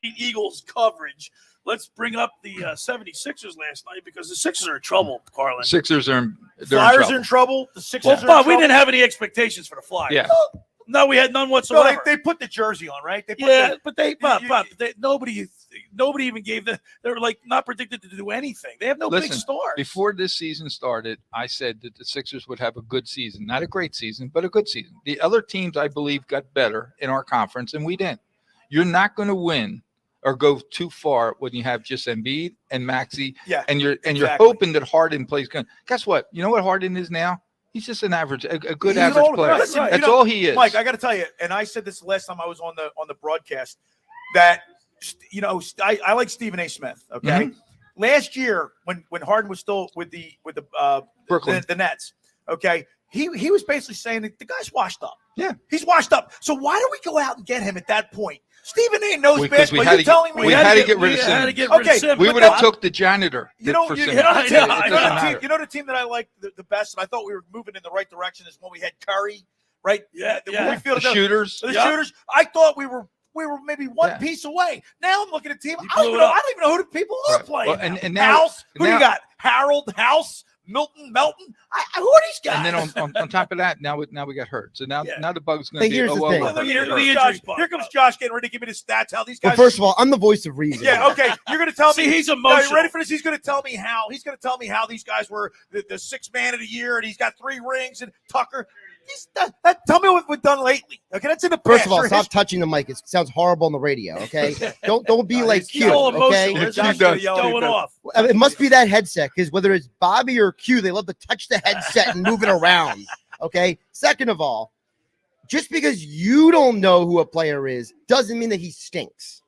Eagles coverage, let's bring up the 76ers last night because the Sixers are in trouble, Carlin. Sixers are in Flyers are in trouble. The Sixers are in But trouble. we didn't have any expectations for the Flyers. Yeah. No, we had none whatsoever. No, they put the jersey on, right? They put nobody even gave them. They were like not predicted to do anything. They have no big stars. Before this season started, I said that the Sixers would have a good season, not a great season, but a good season. The other teams, I believe, got better in our conference, and we didn't. You're not going to win or go too far when you have just Embiid and Maxey, and you're hoping that Harden plays good. Guess what? You know what Harden is now? He's just an average, a good average player. Listen, That's all he is. Mike, I got to tell you, and I said this the last time I was on the broadcast, that I like Stephen A. Smith. Okay, last year when Harden was still with the Brooklyn, the Nets. Okay, he was basically saying that the guy's washed up. Yeah, he's washed up. So why do we go out and get him at that point? Stephen A. knows basketball. You're telling me we had to get rid of Simmons. We would have took the janitor. You know the team that I like the best, and I thought we were moving in the right direction is when we had Curry, right? The shooters. The shooters. I thought we were maybe one piece away. Now I'm looking at the team. I don't even know who the people are playing. Well, and now, House. Who do you got? Harold House. Melton. Who are these guys? And then on top of that, now we got hurt. So now the bug's going to be. Here comes Josh getting ready to give me the stats. How these guys? Well, first of all, I'm the voice of reason. Yeah. Okay. You're going to tell me. See, he's emotional. Are you ready for this? He's going to tell me how. He's going to tell me how these guys were the sixth man of the year, and he's got 3 rings. And Tucker. Tell me what we've done lately. Okay, that's in the past. First of all, stop touching the mic. It sounds horrible on the radio. Okay, don't be like Q. Okay, going off. It must be that headset because whether it's Bobby or Q, they love to touch the headset and move it around. Okay. Second of all, just because you don't know who a player is doesn't mean that he stinks.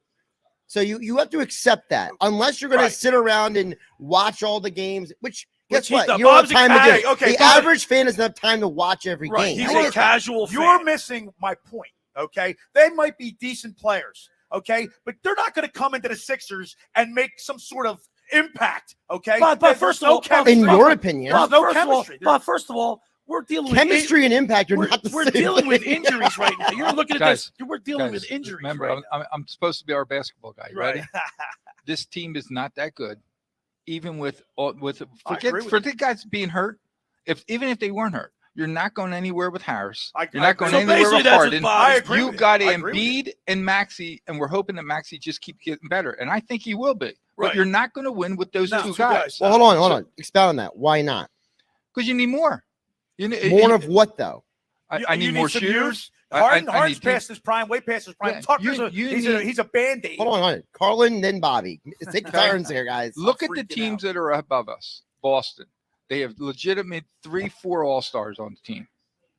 So you have to accept that unless you're going to sit around and watch all the games, which. Guess what? You don't have time to do. Okay, the average fan doesn't have time to watch every game. He's a casual fan. You're missing my point, okay? They might be decent players, okay? But they're not going to come into the Sixers and make some sort of impact, okay? But first of all, in your opinion, there's no chemistry. But first of all, we're dealing with chemistry and impact. We're dealing with injuries right now. You're looking at this. We're dealing with injuries. Remember, I'm supposed to be our basketball guy. Ready? This team is not that good. Even with forget guys being hurt, even if they weren't hurt, you're not going anywhere with Harris. You're not going anywhere with Harden. You got Embiid and Maxey, and we're hoping that Maxey just keeps getting better, and I think he will be. But you're not going to win with those two guys. Well, hold on. Expound on that. Why not? Because you need more. More of what though? I need more shooters. Harden's past his prime, way past his prime. Tucker's he's a Band-Aid. Hold on. Carlin, then Bobby. Take turns here, guys. Look at the teams that are above us. Boston. They have legitimate 3-4 all-stars on the team.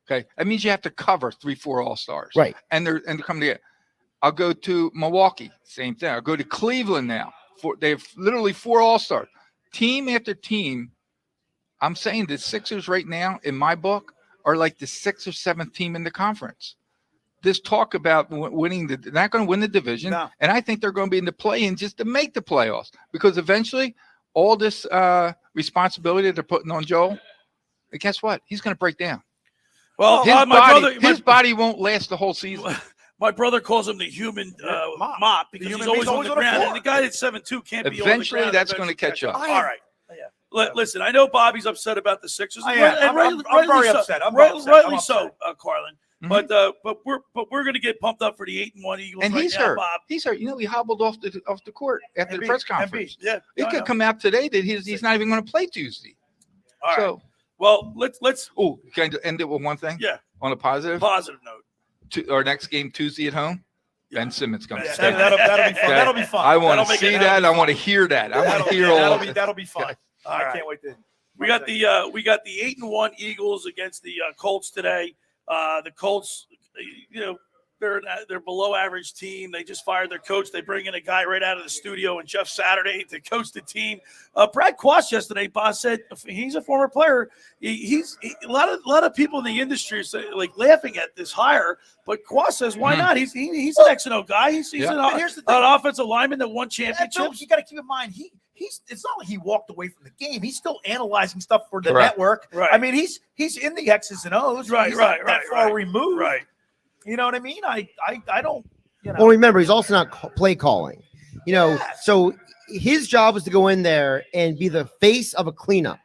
Okay. That means you have to cover 3-4 all-stars. Right. And they're coming together. I'll go to Milwaukee. Same thing. I'll go to Cleveland now. They have literally 4 all-stars. Team after team. I'm saying the Sixers right now, in my book, are like the 6th or 7th team in the conference. This talk about winning they're not going to win the division, and I think they're going to be in the play-in just to make the playoffs because eventually all this responsibility they're putting on Joel, and guess what? He's going to break down. Well, his body won't last the whole season. My brother calls him the human mop because he's always on the ground, and the guy that's 7'2" can't be on the ground. Eventually, that's going to catch up. All right. Listen, I know Bobby's upset about the Sixers. I'm very upset. Rightly so, Carlin. Mm-hmm. But we're going to get pumped up for the 8-1 Eagles. And he's hurt. Bob. He's hurt. He hobbled off the court after the press conference. It could come out today that he's not even going to play Tuesday. All right. Well, let's. Oh, can I end it with one thing? Yeah. On a positive note. Our next game Tuesday at home. Ben Simmons comes. That'll be fun. That'll be fun. I want to see that. I want to hear that. I want to hear all. That'll be fun. I can't wait to. We got the 8-1 Eagles against the Colts today. The Colts, they're below average team. They just fired their coach. They bring in a guy right out of the studio and Jeff Saturday to coach the team. Brad Quast yesterday, boss said he's a former player. A lot of people in the industry are like laughing at this hire, but Quast says why not? He's an X&O guy. He's an offensive lineman that won championships. You got to keep in mind it's not like he walked away from the game. He's still analyzing stuff for the network. Right. I mean, he's in the X's and O's. Right. He's not that far removed. Right. You know what I mean? I don't. Well, remember, he's also not play calling. So his job was to go in there and be the face of a cleanup.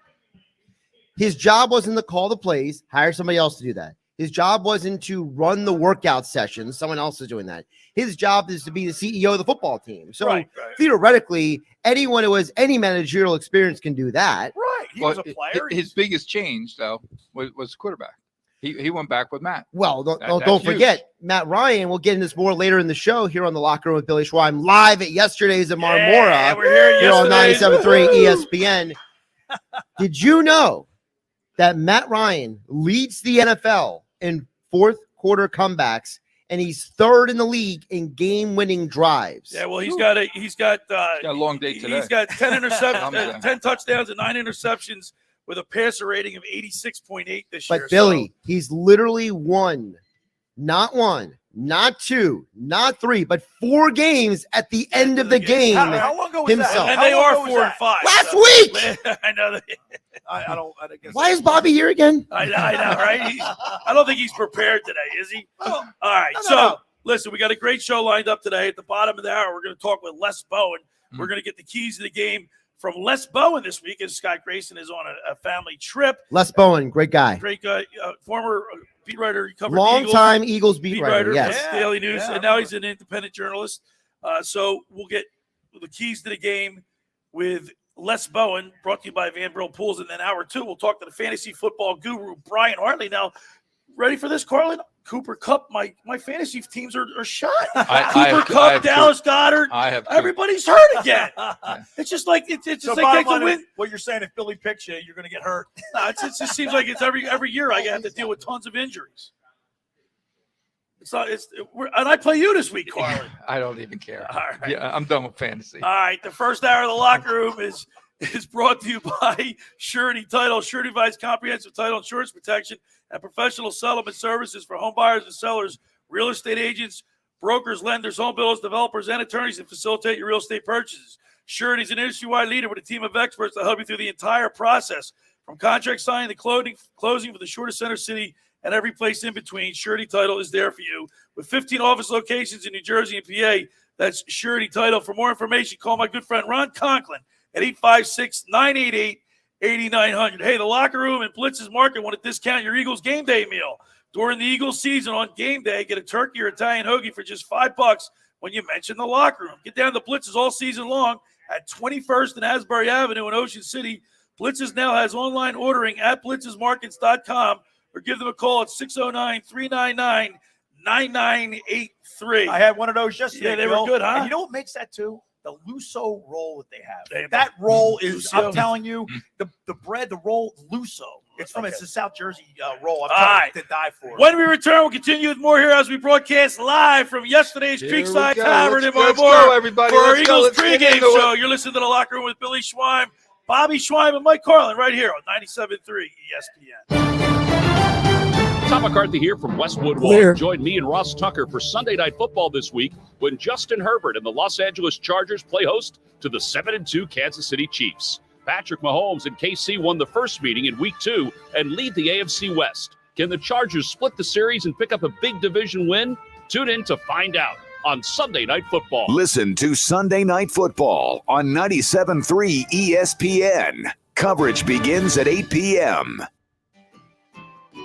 His job wasn't to call the plays, hire somebody else to do that. His job wasn't to run the workout sessions. Someone else is doing that. His job is to be the CEO of the football team. So theoretically, anyone who has any managerial experience can do that. Right. He was a player. His biggest change, though, was quarterback. He went back with Matt. Well, don't forget, Matt Ryan. We'll get into this more later in the show here on the Locker Room with Billy Schweim, live at yesterday's at Marmora. Yeah, we're here on 97.3 ESPN. Did you know that Matt Ryan leads the NFL in fourth quarter comebacks, and he's third in the league in game-winning drives? Yeah, well, he's got a long day today. He's got 10 interceptions, 10 touchdowns, and 9 interceptions with a passer rating of 86.8 this year. But Billy, he's literally won, not 1, not 2, not 3, but 4 games at the end of the game. How long ago was himself. that? And they are 4 and 5. Last week. I know. I guess. Why is Bobby here again? I know, right? I don't think he's prepared today, is he? All right. Listen, we got a great show lined up today. At the bottom of the hour, we're going to talk with Les Bowen. We're going to get the keys to the game from Les Bowen this week, as Scott Grayson is on a family trip. Les Bowen, great guy. Great guy, former beat writer. He covered Long-time Eagles beat writer, yes. Daily News, and now he's an independent journalist. So we'll get the keys to the game with Les Bowen, brought to you by Brill Pools. And then hour 2, we'll talk to the fantasy football guru, Brian Hartley. Now, ready for this, Carlin? Cooper Kupp, my fantasy teams are shot. Cooper Kupp, Dallas Goedert. Everybody's hurt again. It's just like it's just like take the win. What you're saying, if Billy picks you, you're going to get hurt. No, it just seems like it's every year I have to deal with tons of injuries. And I play you this week, Carlin. I don't even care. All right. Yeah, I'm done with fantasy. All right, the first hour of the locker room is brought to you by Surety Title. Surety provides comprehensive title insurance protection and professional settlement services for home buyers and sellers, real estate agents, brokers, lenders, home builders, developers, and attorneys that facilitate your real estate purchases. Surety is an industry-wide leader with a team of experts that help you through the entire process, from contract signing to closing for the shortest center city and every place in between. Surety Title is there for you. With 15 office locations in New Jersey and PA, that's Surety Title. For more information, call my good friend Ron Conklin at 856-988-8900. Hey, the Locker Room and Blitz's Market want to discount your Eagles game day meal. During the Eagles season on game day, get a turkey or Italian hoagie for just $5 when you mention the Locker Room. Get down to Blitz's all season long at 21st and Asbury Avenue in Ocean City. Blitz's now has online ordering at blitzesmarkets.com, or give them a call at 609-399-9983. I had one of those yesterday. Yeah, they were good, huh? And you know what makes that too? The Luso roll that they have. That roll is, I'm telling you, the bread, the roll, Luso. It's a South Jersey roll. I'm telling you to die for it. When we return, we'll continue with more here as we broadcast live from yesterday's Creekside Tavern in Marmora everybody. for our Eagles pregame show. You're listening to the Locker Room with Billy Schweim, Bobby Schweim, and Mike Carlin right here on 97.3 ESPN. Tom McCarthy here from Westwood Walk. Join me and Ross Tucker for Sunday Night Football this week when Justin Herbert and the Los Angeles Chargers play host to the 7-2 Kansas City Chiefs. Patrick Mahomes and KC won the first meeting in Week 2 and lead the AFC West. Can the Chargers split the series and pick up a big division win? Tune in to find out on Sunday Night Football. Listen to Sunday Night Football on 97.3 ESPN. Coverage begins at 8 p.m.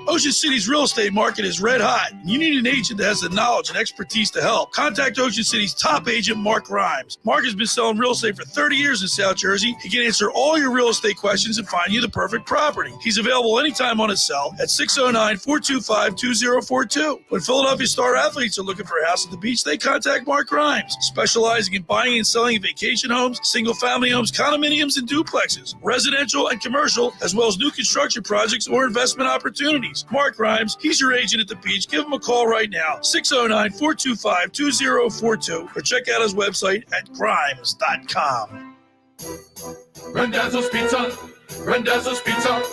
Ocean City's real estate market is red hot. You need an agent that has the knowledge and expertise to help. Contact Ocean City's top agent, Mark Grimes. Mark has been selling real estate for 30 years in South Jersey. He can answer all your real estate questions and find you the perfect property. He's available anytime on his cell at 609-425-2042. When Philadelphia star athletes are looking for a house at the beach, they contact Mark Grimes, specializing in buying and selling vacation homes, single-family homes, condominiums, and duplexes, residential and commercial, as well as new construction projects or investment opportunities. Mark Grimes, he's your agent at the beach. Give him a call right now, 609-425-2042, or check out his website at grimes.com. Randazzo's Pizza, Randazzo's Pizza,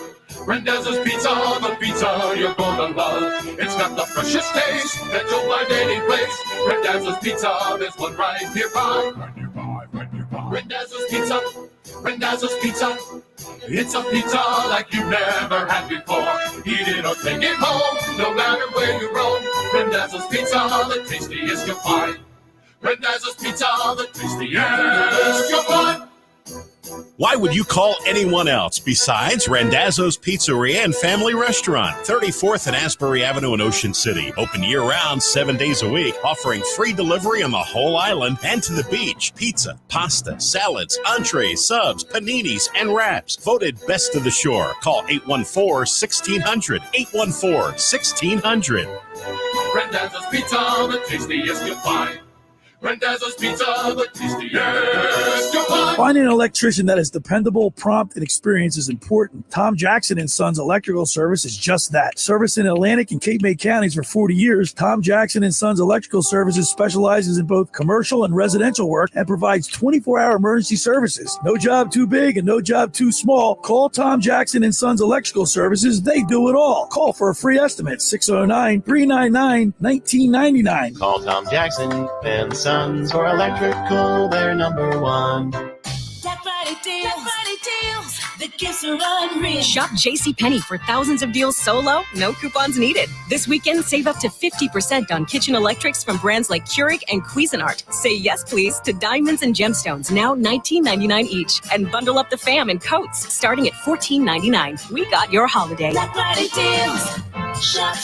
Randazzo's Pizza, the pizza you're gonna love. It's got the freshest taste that you'll find any place. Randazzo's Pizza, there's one right nearby. Randazzo's Pizza, Randazzo's Pizza. It's a pizza like you've never had before. Eat it or take it home, no matter where you roam. Randazzo's Pizza, the tastiest you'll find. Randazzo's Pizza, the tastiest you'll find. Why would you call anyone else besides Randazzo's Pizzeria and Family Restaurant, 34th and Asbury Avenue in Ocean City. Open year-round, 7 days a week, offering free delivery on the whole island and to the beach. Pizza, pasta, salads, entrees, subs, paninis, and wraps. Voted best of the shore. Call 814-1600. 814-1600. Randazzo's Pizza, the tastiest you'll find. Randazzo's Pizza, the tastiest you'll find. Finding an electrician that is dependable, prompt, and experienced is important. Tom Jackson & Sons Electrical Service is just that. Service in Atlantic and Cape May counties for 40 years, Tom Jackson & Sons Electrical Services specializes in both commercial and residential work and provides 24-hour emergency services. No job too big and no job too small. Call Tom Jackson & Sons Electrical Services. They do it all. Call for a free estimate, 609-399-1999. Call Tom Jackson and Sons for electrical, they're number one. Black Friday deals. The gifts are unreal. Shop JCPenney for thousands of deals so low, no coupons needed. This weekend, save up to 50% on kitchen electrics from brands like Keurig and Cuisinart. Say yes, please, to diamonds and gemstones, now $19.99 each. And bundle up the fam in coats, starting at $14.99. We got your holiday. Black Friday deals. Shop.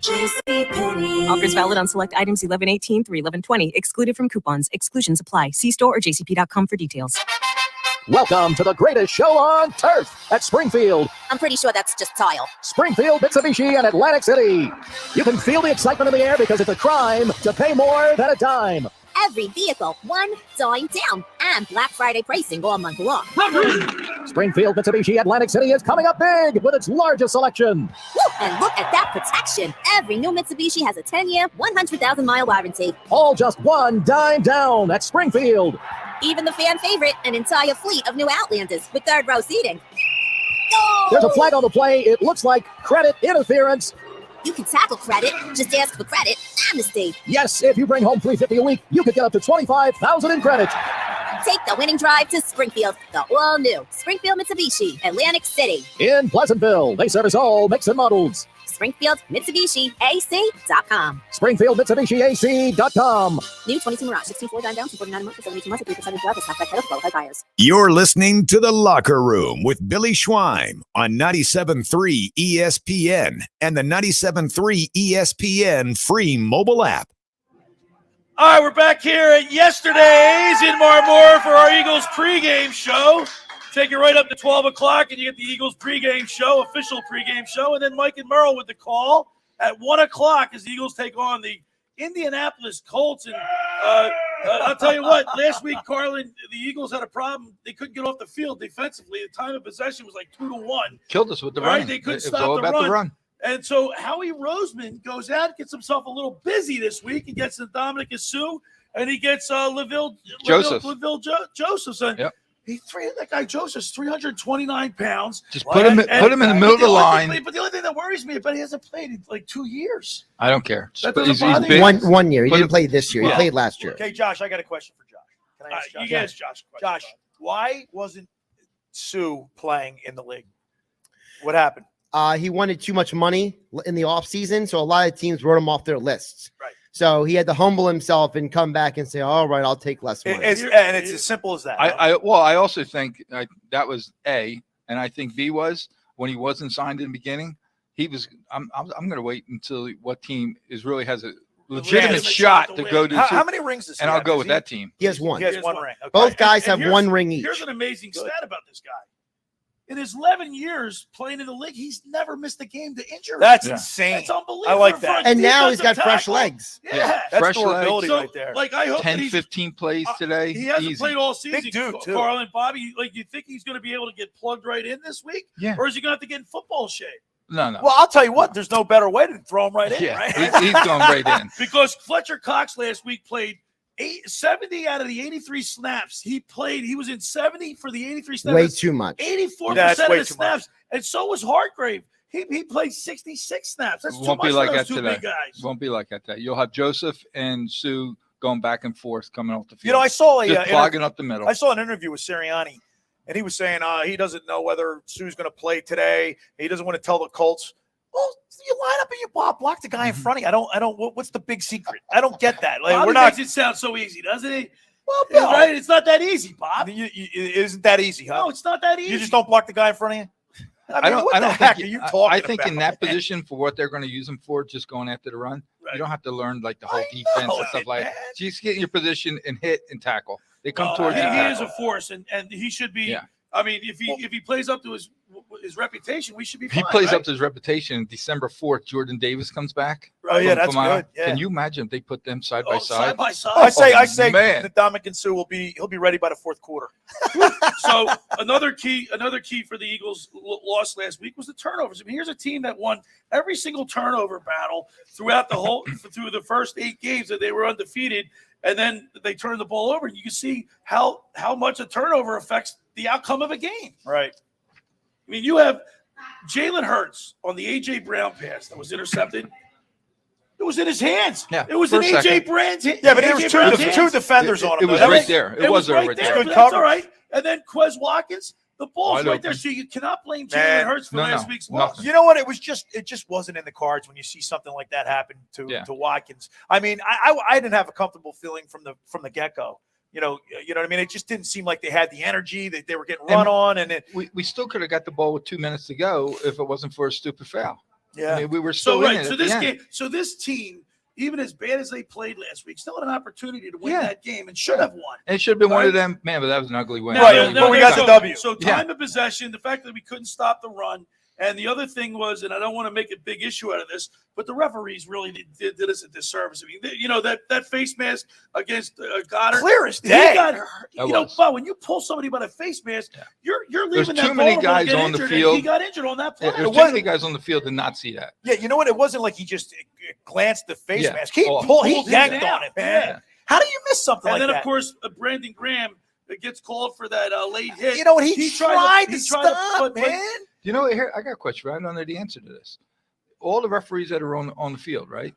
JCPenney. Offers valid on select items 11/18 through 11/20. Excluded from coupons. Exclusions apply. See store or jcp.com for details. Welcome to the greatest show on turf at Springfield. I'm pretty sure that's just tile. Springfield, Mitsubishi, and Atlantic City. You can feel the excitement in the air because it's a crime to pay more than a dime. Every vehicle, one dime down, and Black Friday pricing all month long. Springfield, Mitsubishi, Atlantic City is coming up big with its largest selection. Woo! And look at that protection. Every new Mitsubishi has a 10-year, 100,000-mile warranty. All just one dime down at Springfield. Even the fan favorite, an entire fleet of new Outlanders with third-row seating. Oh! There's a flag on the play. It looks like credit interference. You can tackle credit. Just ask for credit amnesty. Yes, if you bring home $350 a week, you could get up to $25,000 in credit. Take the winning drive to Springfield, the all-new Springfield Mitsubishi, Atlantic City. In Pleasantville, they service all makes and models. Springfield Mitsubishi AC.com. Springfield Mitsubishi AC.com. New 22 Mirage, 16.4 down, 249 a month for 72 months, 3% drive, tax back credit, qualified buyers. You're listening to The Locker Room with Billy Schweim on 97.3 ESPN and the 97.3 ESPN free mobile app. All right, we're back here at yesterday's in Marmora for our Eagles pregame show. Take you right up to 12 o'clock, and you get the Eagles pregame show, official pregame show, and then Mike and Merle with the call at 1 o'clock as the Eagles take on the Indianapolis Colts. And I'll tell you what, last week, Carlin, the Eagles had a problem. They couldn't get off the field defensively. The time of possession was like 2-1. Killed us with the run. run. They couldn't It was stop all the about run. And so Howie Roseman goes out, gets himself a little busy this week. He gets Dominic Sue, and he gets LaVille Josephson. Yep. That guy Joseph's 329 pounds. Just put him in the middle of the line. But the only thing that worries me, but he hasn't played in like 2 years. I don't care. That doesn't bother you? big. One year. He didn't play this year. He played last year. Okay, Josh, I got a question for Josh. Can I ask Josh? You can ask Josh a question. Josh, why wasn't Sue playing in the league? What happened? He wanted too much money in the offseason, so a lot of teams wrote him off their lists. Right. So he had to humble himself and come back and say, all right, I'll take less money. It's as simple as that. I also think that was A, and I think B was when he wasn't signed in the beginning. He was. I'm going to wait until what team really has a legitimate shot to go to. How many rings does he have? And I'll go with that team. He has one. He has one ring. Okay. Both guys have one ring each. Here's an amazing stat about this guy. In his 11 years playing in the league, he's never missed a game to injury. That's insane. That's unbelievable. I like that. And now he's got fresh legs. Yeah. That's fresh durability legs. right there. Like I hope 10, 15 plays today. He hasn't Easy. played all season. Big dude, too. Carlin, Bobby, like you think he's going to be able to get plugged right in this week? Yeah. Or is he going to have to get in football shape? No. Well, I'll tell you what. There's no better way to throw him right in, Yeah, right? he's going right in. Because Fletcher Cox last week played 70 out of the 83 snaps. He was in 70 for the 83 snaps. Way too much. 84% of the snaps. And so was Hartgrave. He played 66 snaps. That's too Won't much be like for those that two today. big guys. Won't be like that today. You'll have Joseph and Sue going back and forth coming off the field. You know, I saw just clogging up the middle. I saw an interview with Sirianni, and he was saying he doesn't know whether Sue's going to play today. He doesn't want to tell the Colts. Well, you line up and you block the guy in front of you. I don't. What's the big secret? I don't get that. Like, Bobby we're not. makes it sound so easy, doesn't he? Well, Yeah, no. right. It's not that easy, Bob. It isn't that easy, huh? No, it's not that easy. You just don't block the guy in front of you. I don't heck think are you talking I think about, in that man? position for what they're going to use him for, just going after the run, Right. you don't have to learn like the whole I defense know and stuff it, like man. that. Just get in your position and hit and tackle. They come Well, towards you. he and is tackle. a force, and he should be. Yeah. I mean, if he plays up to his reputation, we should be If he fine. plays right? up to his reputation, December 4th, Jordan Davis comes back. Oh yeah, from that's Kamara. good. Yeah. Can you imagine if they put them side by Side side? by side. I say man. that Dominican Sue he'll be ready by the fourth quarter. So another key for the Eagles' loss last week was the turnovers. I mean, here's a team that won every single turnover battle throughout through the first 8 games that they were undefeated, and then they turned the ball over. And you can see how much a turnover affects the outcome of a game. Right. I mean, you have Jalen Hurts on the A.J. Brown pass that was intercepted. It was in his hands. Yeah, It was for in a A.J. second. Brown's hands. Yeah, but there was two defenders on him. It was though. right there. It was right there. But Good that's all coverage. right. And then Quez Watkins, the ball's Wide right there. open. So you cannot blame Jalen Man, Hurts for no, last no, week's loss. nothing. You know what? It just wasn't in the cards when you see something like that happen to Watkins. I mean, I didn't have a comfortable feeling from the get-go. You know what I mean? It just didn't seem like they had the energy that they were getting run on, and We still could have got the ball with 2 minutes to go if it wasn't for a stupid foul. yeah. I mean, we were still So in right. it So at the this end. game. So this team, even as bad as they played last week, still had an opportunity to win Yeah. that game and should have won. And it should have been one of Right. them. Man, but that was an ugly win. Right, but we got the W. So time of possession, the fact that we couldn't stop the run, and the other thing was, and I don't want to make a big issue out of this, but the referees really did us a disservice. I mean, that face mask against Goddard, Clear as he day. got hurt. That You know, was. but when you pull somebody by the face mask, you're There's leaving too that many vulnerable to guys get on the injured, and field. he got injured on that play. Yeah, there's It too wasn't- many guys on the field to not see that. Yeah, you know what? It wasn't like he just glanced the face Yeah. mask. He Oh. he Pulled him yanked down. on it, man. Yeah. How do you miss something And like then, that? of course, Brandon Graham gets called for that late hit. You know what? He tried to stop, but- man. You know, here I got a question. I don't know the answer to this. All the referees that are on the field, right?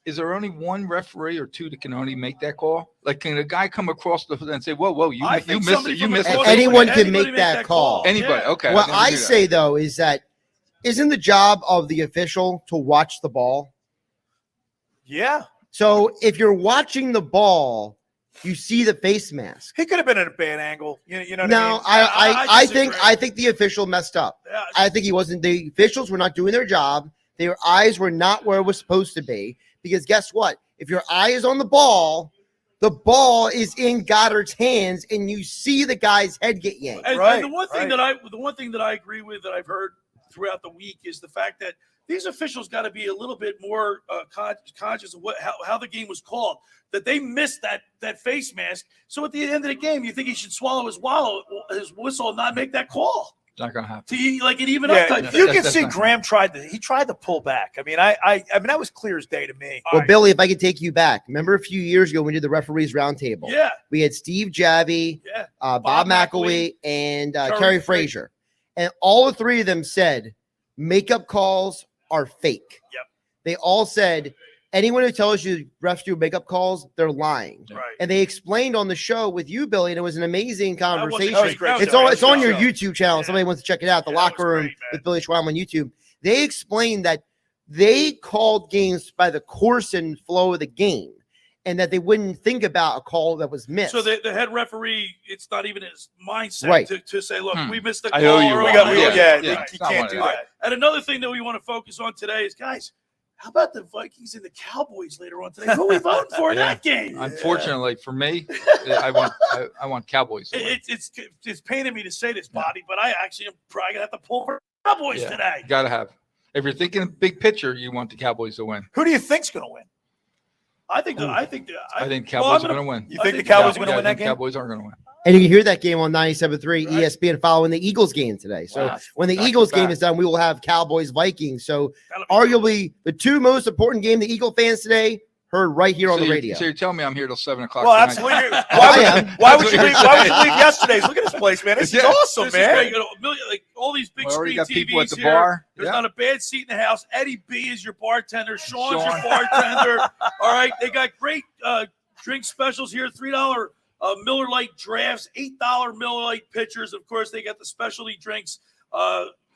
Is there only one referee or two that can only make that call? Like, can a guy come across the field and say, "Whoa, you I missed think it, you somebody from missed across it"? the Anyone field- can anybody make that call. Anybody? Yeah. Okay. What never I knew that. say though is that isn't the job of the official to watch the ball? Yeah. So if you're watching the ball, you see the face mask. He could have been at a bad angle. You know what No, I mean? I think disagree. the official messed up. Yeah, I think he wasn't. The officials were not doing their job. Their eyes were not where it was supposed to be. Because guess what? If your eye is on the ball is in Goddard's hands, and you see the guy's head get yanked. And, Right, and the one thing right. that I agree with that I've heard throughout the week is the fact that these officials got to be a little bit more conscious of how the game was called. That they missed that face mask. So at the end of the game, you think he should swallow his whistle and not make that call It's not gonna happen. to like an even up type Yeah, thing. you can That's see not- Graham tried to pull back. I mean, I mean that was clear as day to me. Well, Billy, if I could take you back, remember a few years ago when we did the referees roundtable? Yeah, We had Steve Javi, yeah. Bob McElwee, and Kerry Frazier. And all the three of them said makeup calls are fake. Yep. They all said anyone who tells you refs do makeup calls, they're lying. Right. And they explained on the show with you, Billy, and it was an amazing conversation. that was great. It's on your show. YouTube channel. Yeah. Somebody wants to check it out. The Yeah, that was Locker Room great, man. with Billy Schweim on YouTube. They explained that they called games by the course and flow of the game, and that they wouldn't think about a call that was missed. So the head referee, it's not even his mindset Right. to say, look, we missed the I call. owe you or one. We whatever. got Yeah, you it's not can't one do of them. that. And another thing that we want to focus on today is, guys, how about the Vikings and the Cowboys later on today? Who are we voting for in Yeah. that game? Unfortunately for me, I want Cowboys. To win. It's paining me to say this, Bobby, but I actually am probably gonna have to pull for Cowboys Yeah. today. Gotta have. If you're thinking big picture, you want the Cowboys to win. Who do you think's going to win? I think I think Cowboys are going to win. You I think the think Cowboys are Cowboys- going to win that game? Cowboys aren't going to win. And you can hear that game on 97.3 Right. ESPN following the Eagles game today. So Wow. when the Back to Eagles game back. is done, we will have Cowboys Vikings. So That'll be arguably the two most important game the Eagle fans today heard right here on the radio. So you're telling me I'm here till 7:00. Well, tonight. absolutely. I Why would you leave yesterday's? Look at this place, man. This is Yeah. awesome, This is man. great. You know, like all these big We already screen got TVs people at the here. bar. There's Yeah. not a bad seat in the house. Eddie B is your bartender. Sean's Sean. your bartender. All right, they got great drink specials here. $3 Miller Lite drafts, $8 Miller Lite pitchers. Of course, they got the specialty drinks.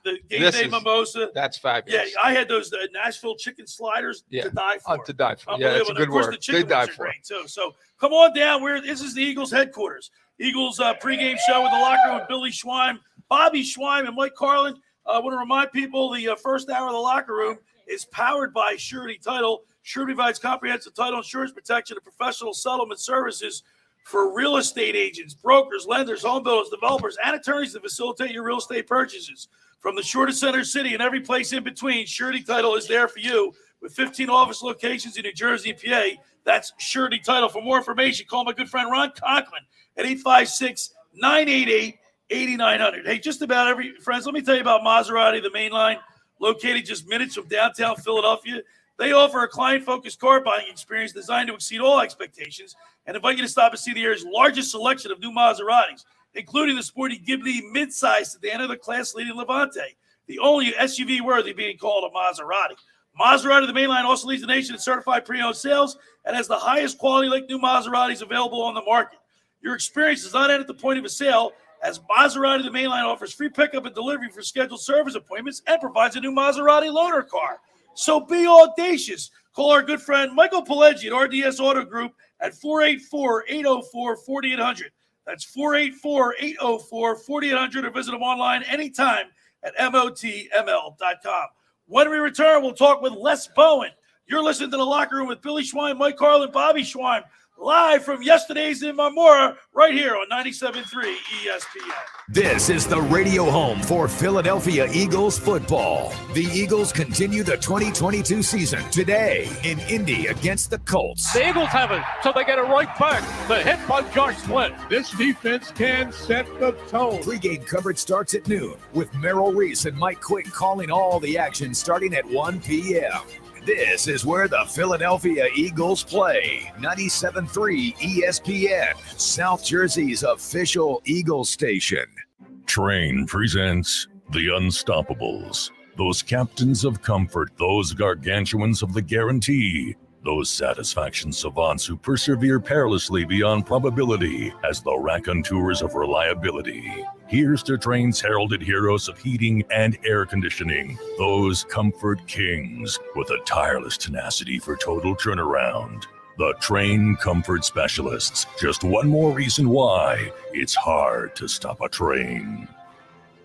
the game This day is- mimosa. That's Yeah, fabulous. I had those Nashville chicken sliders Yeah. to die for. To die for. Yeah, that's a Unbelievable. And good of course, word. the chicken They die wings are for. great too. So come on down. This is the Eagles headquarters. Eagles pregame show with the locker room with Billy Schweim, Bobby Schweim, and Mike Carlin. I want to remind people the first hour of the locker room is powered by Surety Title. Surety provides comprehensive title insurance protection and professional settlement services for real estate agents, brokers, lenders, home builders, developers, and attorneys to facilitate your real estate purchases. From the shortest center city and every place in between, Surety Title is there for you with 15 office locations in New Jersey and PA. That's Surety Title. For more information, call my good friend Ron Conklin at 856-988-8900. Hey, just about every, friends, let me tell you about Maserati, the main line, located just minutes from downtown Philadelphia. They offer a client-focused car buying experience designed to exceed all expectations and invite you to stop and see the area's largest selection of new Maseratis, including the sporty Ghibli midsize sedan of the class-leading Levante, the only SUV worthy being called a Maserati. Maserati, the main line, also leads the nation in certified pre-owned sales and has the highest quality like new Maseratis available on the market. Your experience does not end at the point of a sale, as Maserati, the main line, offers free pickup and delivery for scheduled service appointments and provides a new Maserati loaner car. So be audacious. Call our good friend Michael Pileggi at RDS Auto Group at 484-804-4800. That's 484-804-4800, or visit them online anytime at motml.com. When we return, we'll talk with Les Bowen. You're listening to The Locker Room with Billy Schweim, Mike Carlin, Bobby Schweim, live from yesterday's in Marmora, right here on 97.3 ESPN. This is the radio home for Philadelphia Eagles football. The Eagles continue the 2022 season today in Indy against the Colts. The Eagles have it, so they get it right back. The hit by Josh Hennig. This defense can set the tone. Pre-game coverage starts at noon with Merrill Reese and Mike Quick calling all the action starting at 1 p.m. This is where the Philadelphia Eagles play. 97.3 ESPN, South Jersey's official Eagles station. Train presents The Unstoppables. Those captains of comfort, those gargantuans of the guarantee, those satisfaction savants who persevere perilously beyond probability as the raconteurs of reliability. Here's to Train's heralded heroes of heating and air conditioning, those comfort kings with a tireless tenacity for total turnaround. The Train Comfort Specialists. Just one more reason why it's hard to stop a train.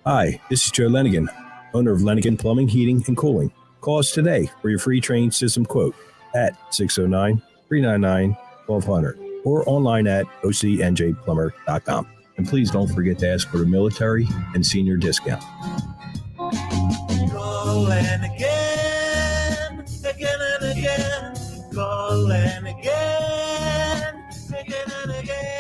Hi, this is Joe Lenigan, owner of Lenigan Plumbing, Heating, and Cooling. Call us today for your free Train system quote at 609-399-1200 or online at ocnjplumber.com. And please don't forget to ask for the military and senior discount. Calling again and again. Calling again and again.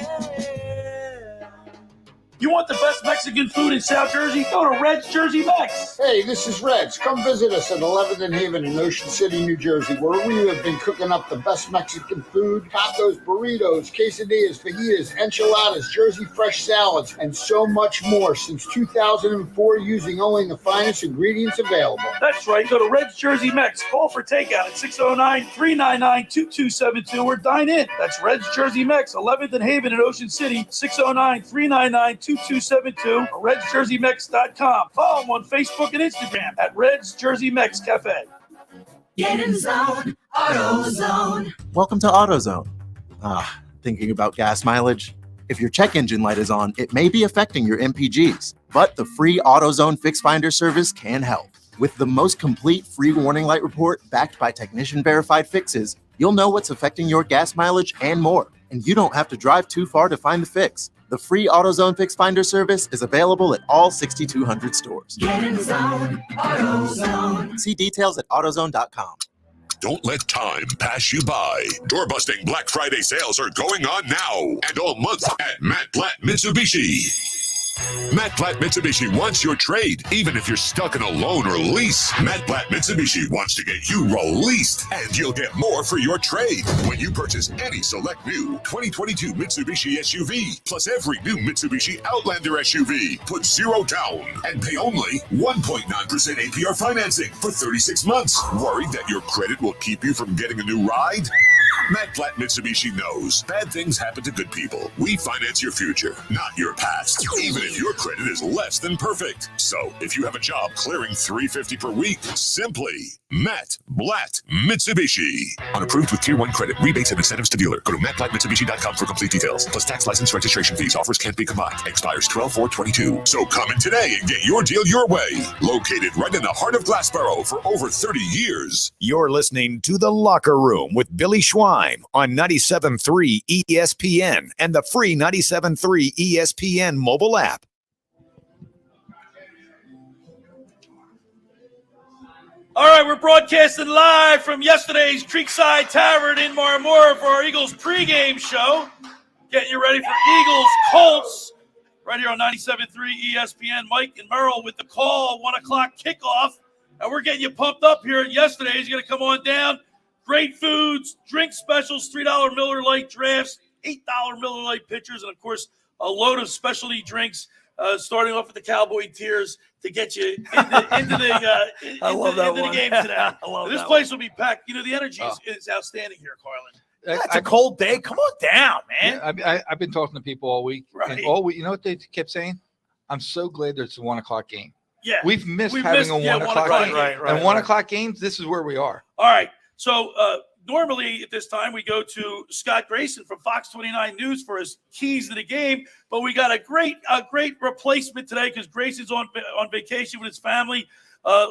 You want the best Mexican food in South Jersey? Go to Red's Jersey Mex. Hey, this is Reds. Come visit us at 11th and Haven in Ocean City, New Jersey, where we have been cooking up the best Mexican food, tacos, burritos, quesadillas, fajitas, enchiladas, Jersey fresh salads, and so much more since 2004 using only the finest ingredients available. That's right. Go to Red's Jersey Mex. Call for takeout at 609-399-2272 or dine in. That's Red's Jersey Mex, 11th and Haven in Ocean City, 609-399-2272 or RedsJerseyMex.com. Follow them on Facebook and Instagram at Red's Jersey Mex Cafe. Get in zone, AutoZone. Welcome to AutoZone. Thinking about gas mileage? If your check engine light is on, it may be affecting your MPGs, but the free AutoZone Fix Finder service can help. With the most complete free warning light report backed by technician-verified fixes, you'll know what's affecting your gas mileage and more, and you don't have to drive too far to find the fix. The free AutoZone Fix Finder service is available at all 6,200 stores. Get in zone, AutoZone. See details at AutoZone.com. Don't let time pass you by. Door-busting Black Friday sales are going on now and all month at Matt Platt Mitsubishi. Matt Platt Mitsubishi wants your trade, even if you're stuck in a loan or lease. Matt Platt Mitsubishi wants to get you released, and you'll get more for your trade when you purchase any select new 2022 Mitsubishi SUV, plus every new Mitsubishi Outlander SUV. Put zero down and pay only 1.9% APR financing for 36 months. Worried that your credit will keep you from getting a new ride? Matt Platt Mitsubishi knows bad things happen to good people. We finance your future, not your past, even if your credit is less than perfect. So if you have a job clearing $350 per week, simply Matt Blatt Mitsubishi. Unapproved with Tier 1 credit. Rebates and incentives to dealer. Go to mattblattmitsubishi.com for complete details. Plus tax, license, registration fees. Offers can't be combined. Expires 12/4/22. So come in today and get your deal your way. Located right in the heart of Glassboro for over 30 years. You're listening to The Locker Room with Billy Schweim on 97.3 ESPN and the free 97.3 ESPN mobile app. All right, we're broadcasting live from yesterday's Creekside Tavern in Marmora for our Eagles pregame show. Getting you ready for Eagles Colts right here on 97.3 ESPN. Mike and Merrill with the call, 1 o'clock kickoff. And we're getting you pumped up here. Yesterday, he's going to come on down. Great foods, drink specials, $3 Miller Lite drafts, $8 Miller Lite pitchers, and, of course, a load of specialty drinks, starting off with the Cowboy Tears to get you into the game today. This place will be packed. You know, the energy is outstanding here, Carlin. It's a cold day. Come on down, man. Yeah, I've been talking to people all week. Right. And all week, you know what they kept saying? I'm so glad there's a 1 o'clock game. Yeah. We've missed having a 1 o'clock game. And 1 o'clock games, this is where we are. All right. So normally at this time we go to Scott Grayson from Fox 29 News for his keys to the game, but we got a great replacement today because Grayson's on vacation with his family.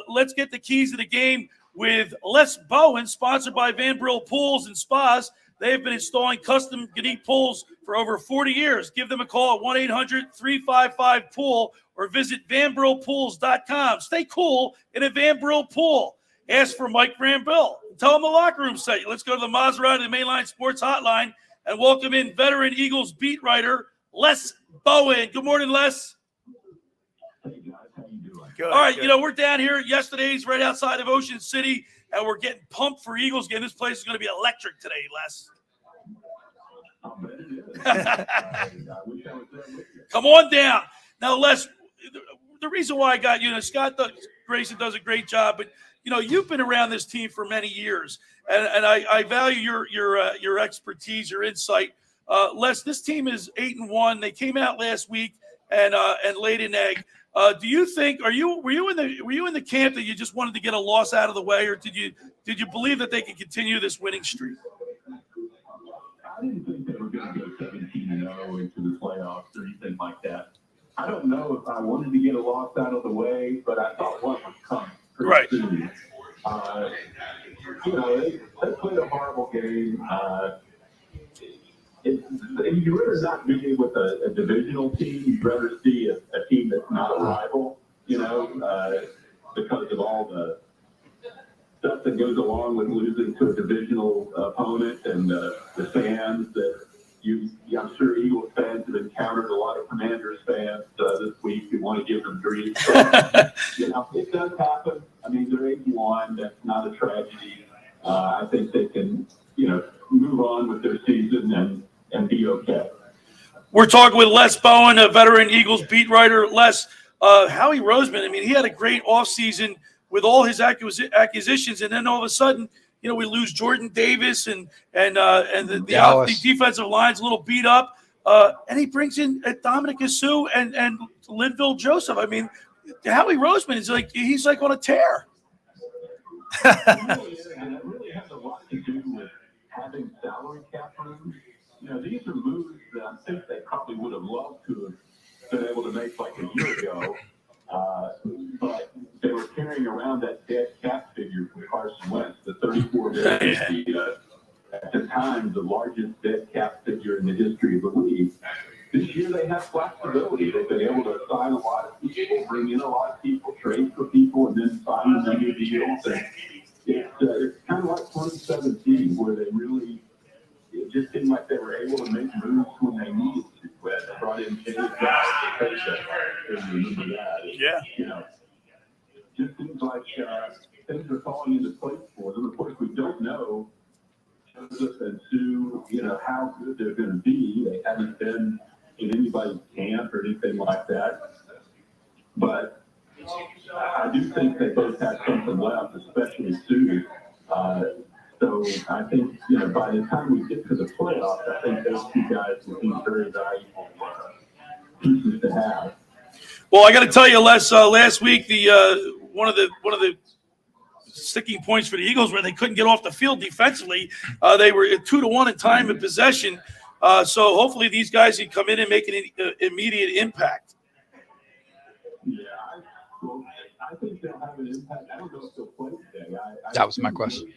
Let's get the keys to the game with Les Bowen, sponsored by Brill Pools and Spas. They've been installing custom unique pools for over 40 years. Give them a call at 1-800-355-POOL or visit vanbrillpools.com. Stay cool in a Van Brill pool. Ask for Mike Van Brill. Tell them the locker room site. Let's go to the Maserati the Mainline Sports Hotline and welcome in veteran Eagles beat writer Les Bowen. Good morning, Les. Good, all right, good. You know, we're down here yesterday's right outside of Ocean City, and we're getting pumped for Eagles game. This place is going to be electric today, Les. Come on down. Now, Les, the reason why I got you, Scott Grayson does a great job, but, you know, you've been around this team for many years, and I value your expertise, your insight. Les, this team is 8-1. They came out last week and laid an egg. Do you think were you in the camp that you just wanted to get a loss out of the way, or did you believe that they could continue this winning streak? I didn't think they were going to go 17-0 into the playoffs or anything like that. I don't know if I wanted to get a loss out of the way, but I thought one was coming pretty soon. You know, they played a horrible game. You'd rather not be with a divisional team. You'd rather see a team that's not a rival, you know, because of all the stuff that goes along with losing to a divisional opponent and the fans that I'm sure Eagles fans have encountered a lot of Commanders fans this week who want to give them grief. But, you know, it does happen. I mean, they're 8-1. That's not a tragedy. I think they can, you know, move on with their season and be okay. We're talking with Les Bowen, a veteran Eagles beat writer. Les, Howie Roseman, I mean, he had a great offseason with all his acquisitions, and then all of a sudden, you know, we lose Jordan Davis and the defensive line's a little beat up, and he brings in Dominic Sue and Linville Joseph. I mean, Howie Roseman is he's on a tear. And it really has a lot to do with having salary cap room. You know, these are moves that I think they probably would have loved to have been able to make like a year ago. But they were carrying around that dead cap figure from Carson Wentz, the $34 million, at the time the largest dead cap figure in the history of the league. This year they have flexibility. They've been able to sign a lot of people, bring in a lot of people, trade for people, and then sign them new deals. And it's kind of like 2017 where they really – it just seemed like they were able to make moves when they needed to. They brought in Jay Jones to take that. Remember that. Yeah. You know, just seems like things are falling into place for them. Of course, we don't know Joseph and Sue, you know, how good they're going to be. They haven't been in anybody's camp or anything like that. But I do think they both have something left, especially Sue. So I think, by the time we get to the playoffs, I think those two guys will be very valuable pieces to have. Well, I got to tell you, Les, last week one of the sticking points for the Eagles where they couldn't get off the field defensively. They were 2-1 in time of possession. So hopefully these guys can come in and make an immediate impact. Yeah, I think they'll have an impact. I don't know if they'll play today. That was my question.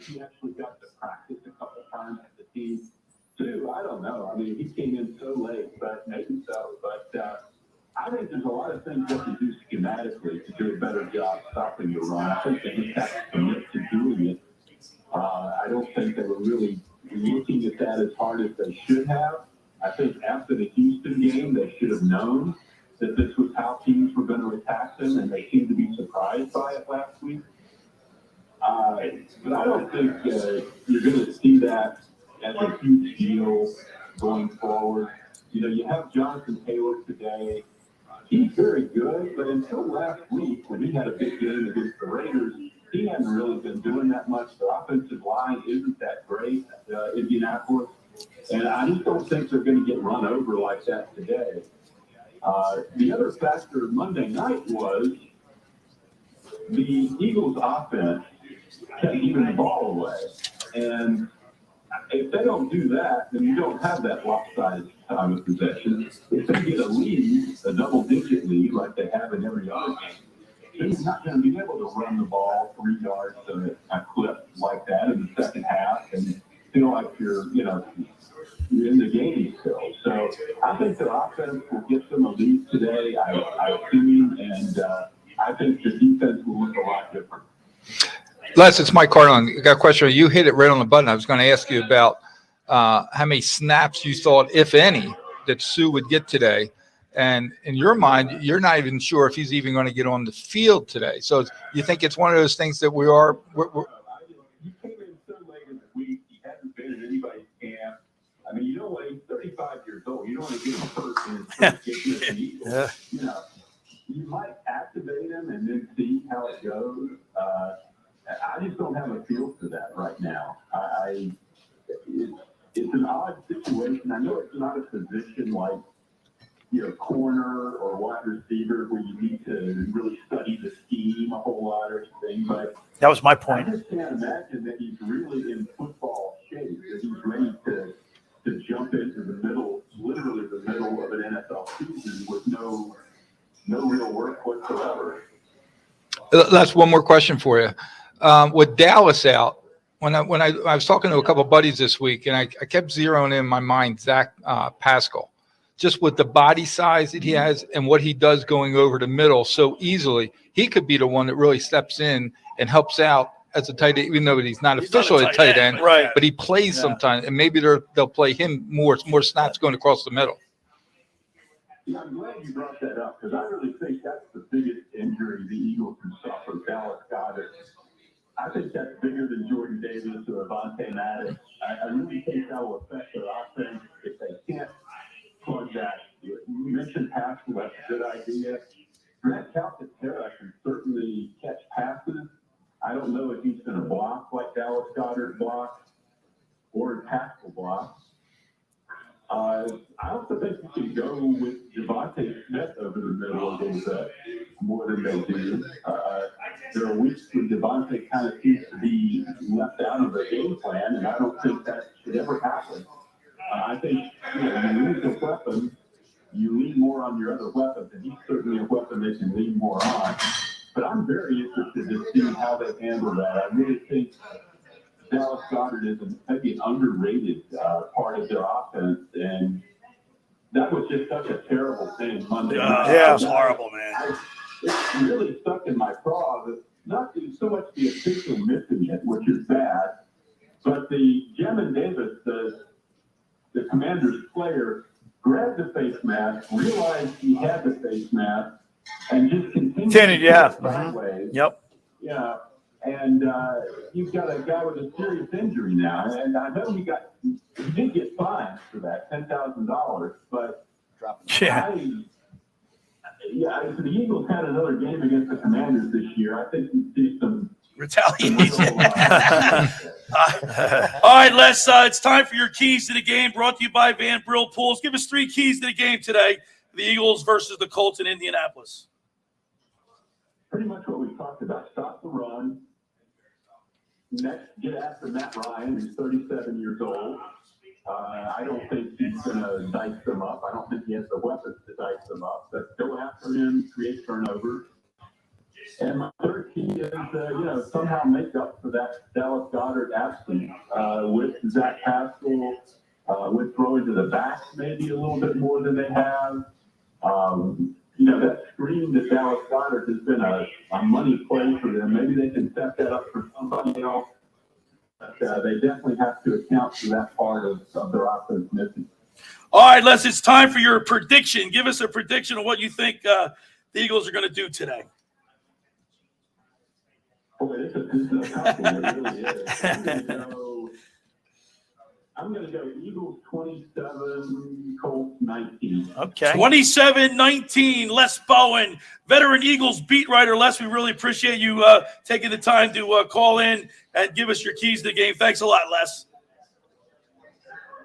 He actually got to practice a couple times with the team too. I don't know. I mean, he came in so late, but maybe so. But I think there's a lot of things they can do schematically to do a better job stopping the run. I think they just have to commit to doing it. I don't think they were really looking at that as hard as they should have. I think after the Houston game, they should have known that this was how teams were going to attack them, and they seemed to be surprised by it last week. But I don't think you're going to see that as a huge deal going forward. You have Jonathan Taylor today. He's very good, but until last week, when he had a big game against the Raiders, he hadn't really been doing that much. The offensive line isn't that great, Indianapolis. And I just don't think they're going to get run over like that today. The other factor Monday night was the Eagles' offense kept giving the ball away. And if they don't do that, then you don't have that lopsided time of possession. If they get a lead, a double-digit lead, like they have in every other game, then you're not going to be able to run the ball 3 yards a clip like that in the second half and feel like you're in the game still. So I think their offense will get them a lead today, I assume, and I think the defense will look a lot different. Les, it's Mike Carlin. I got a question. You hit it right on the button. I was going to ask you about how many snaps you thought, if any, that Sue would get today. And in your mind, you're not even sure if he's even going to get on the field today. So you think it's one of those things that we're He came in so late in the week. He hasn't been at anybody's camp. I mean, he's 35 years old. You don't want to get him hurt in his first game as an Eagle. You might activate him and then see how it goes. I just don't have a feel for that right now. It's an odd situation. I know it's not a position like corner or wide receiver where you need to really study the scheme a whole lot or anything. But that was my point. I just can't imagine that he's really in football shape, that he's ready to jump into the middle, literally the middle of an NFL season with no real work whatsoever. That's one more question for you. With Dallas out, when I was talking to a couple of buddies this week, and I kept zeroing in my mind Zach Pascal, just with the body size that he has and what he does going over the middle so easily, he could be the one that really steps in and helps out as a tight end, even though he's not officially a tight end, right? But he plays sometimes, and maybe they'll play him more snaps going across the middle. Yeah, I'm glad you brought that up because I really think that's the biggest injury the Eagles can suffer. Dallas Goedert. I think that's bigger than Jordan Davis or Avonte Maddox. I really think that will affect their offense if they can't plug that. You mentioned Pascal, that's a good idea. Grant Calcaterra can certainly catch passes. I don't know if he's going to block like Dallas Goedert blocks or Pascal blocks. I also think you can go with Devontae Smith over the middle a little bit more than they do. There are weeks when Devontae kind of seems to be left out of the game plan, and I don't think that should ever happen. I think you lose a weapon, you lean more on your other weapons, and he's certainly a weapon they can lean more on. But I'm very interested to see how they handle that. I really think Dallas Goedert is maybe an underrated part of their offense, and that was just such a terrible thing Monday night. Yeah, it was horrible, man. It really stuck in my craw that not so much the official missing it, which is bad, but the Jamin Davis, the Commander's player, grabbed the face mask, realized he had the face mask, and just continued sideways. Yep. Yeah. And you've got a guy with a serious injury now. And I know he did get fined for that, $10,000. But the Eagles had another game against the Commanders this year. I think we see some retaliation. All right, Les, it's time for your keys to the game, brought to you by Brill Pools. Give us 3 keys to the game today, the Eagles versus the Colts in Indianapolis. Pretty much what we talked about. Stop the run. Next, get after Matt Ryan, who's 37 years old. I don't think he's going to dice them up. I don't think he has the weapons to dice them up. But go after him, create turnovers. And my third key is, somehow make up for that Dallas Goedert absence with Zach Pascal, with throwing to the backs maybe a little bit more than they have. That screen that Dallas Goedert has been a money play for them. Maybe they can set that up for somebody else. But they definitely have to account for that part of their offense missing. All right, Les, it's time for your prediction. Give us a prediction of what you think the Eagles are going to do today. Boy, this is a tough one. It really is. I'm going to go Eagles 27, Colts 19. Okay. 27-19, Les Bowen, veteran Eagles beat writer. Les, we really appreciate you taking the time to call in and give us your keys to the game. Thanks a lot, Les.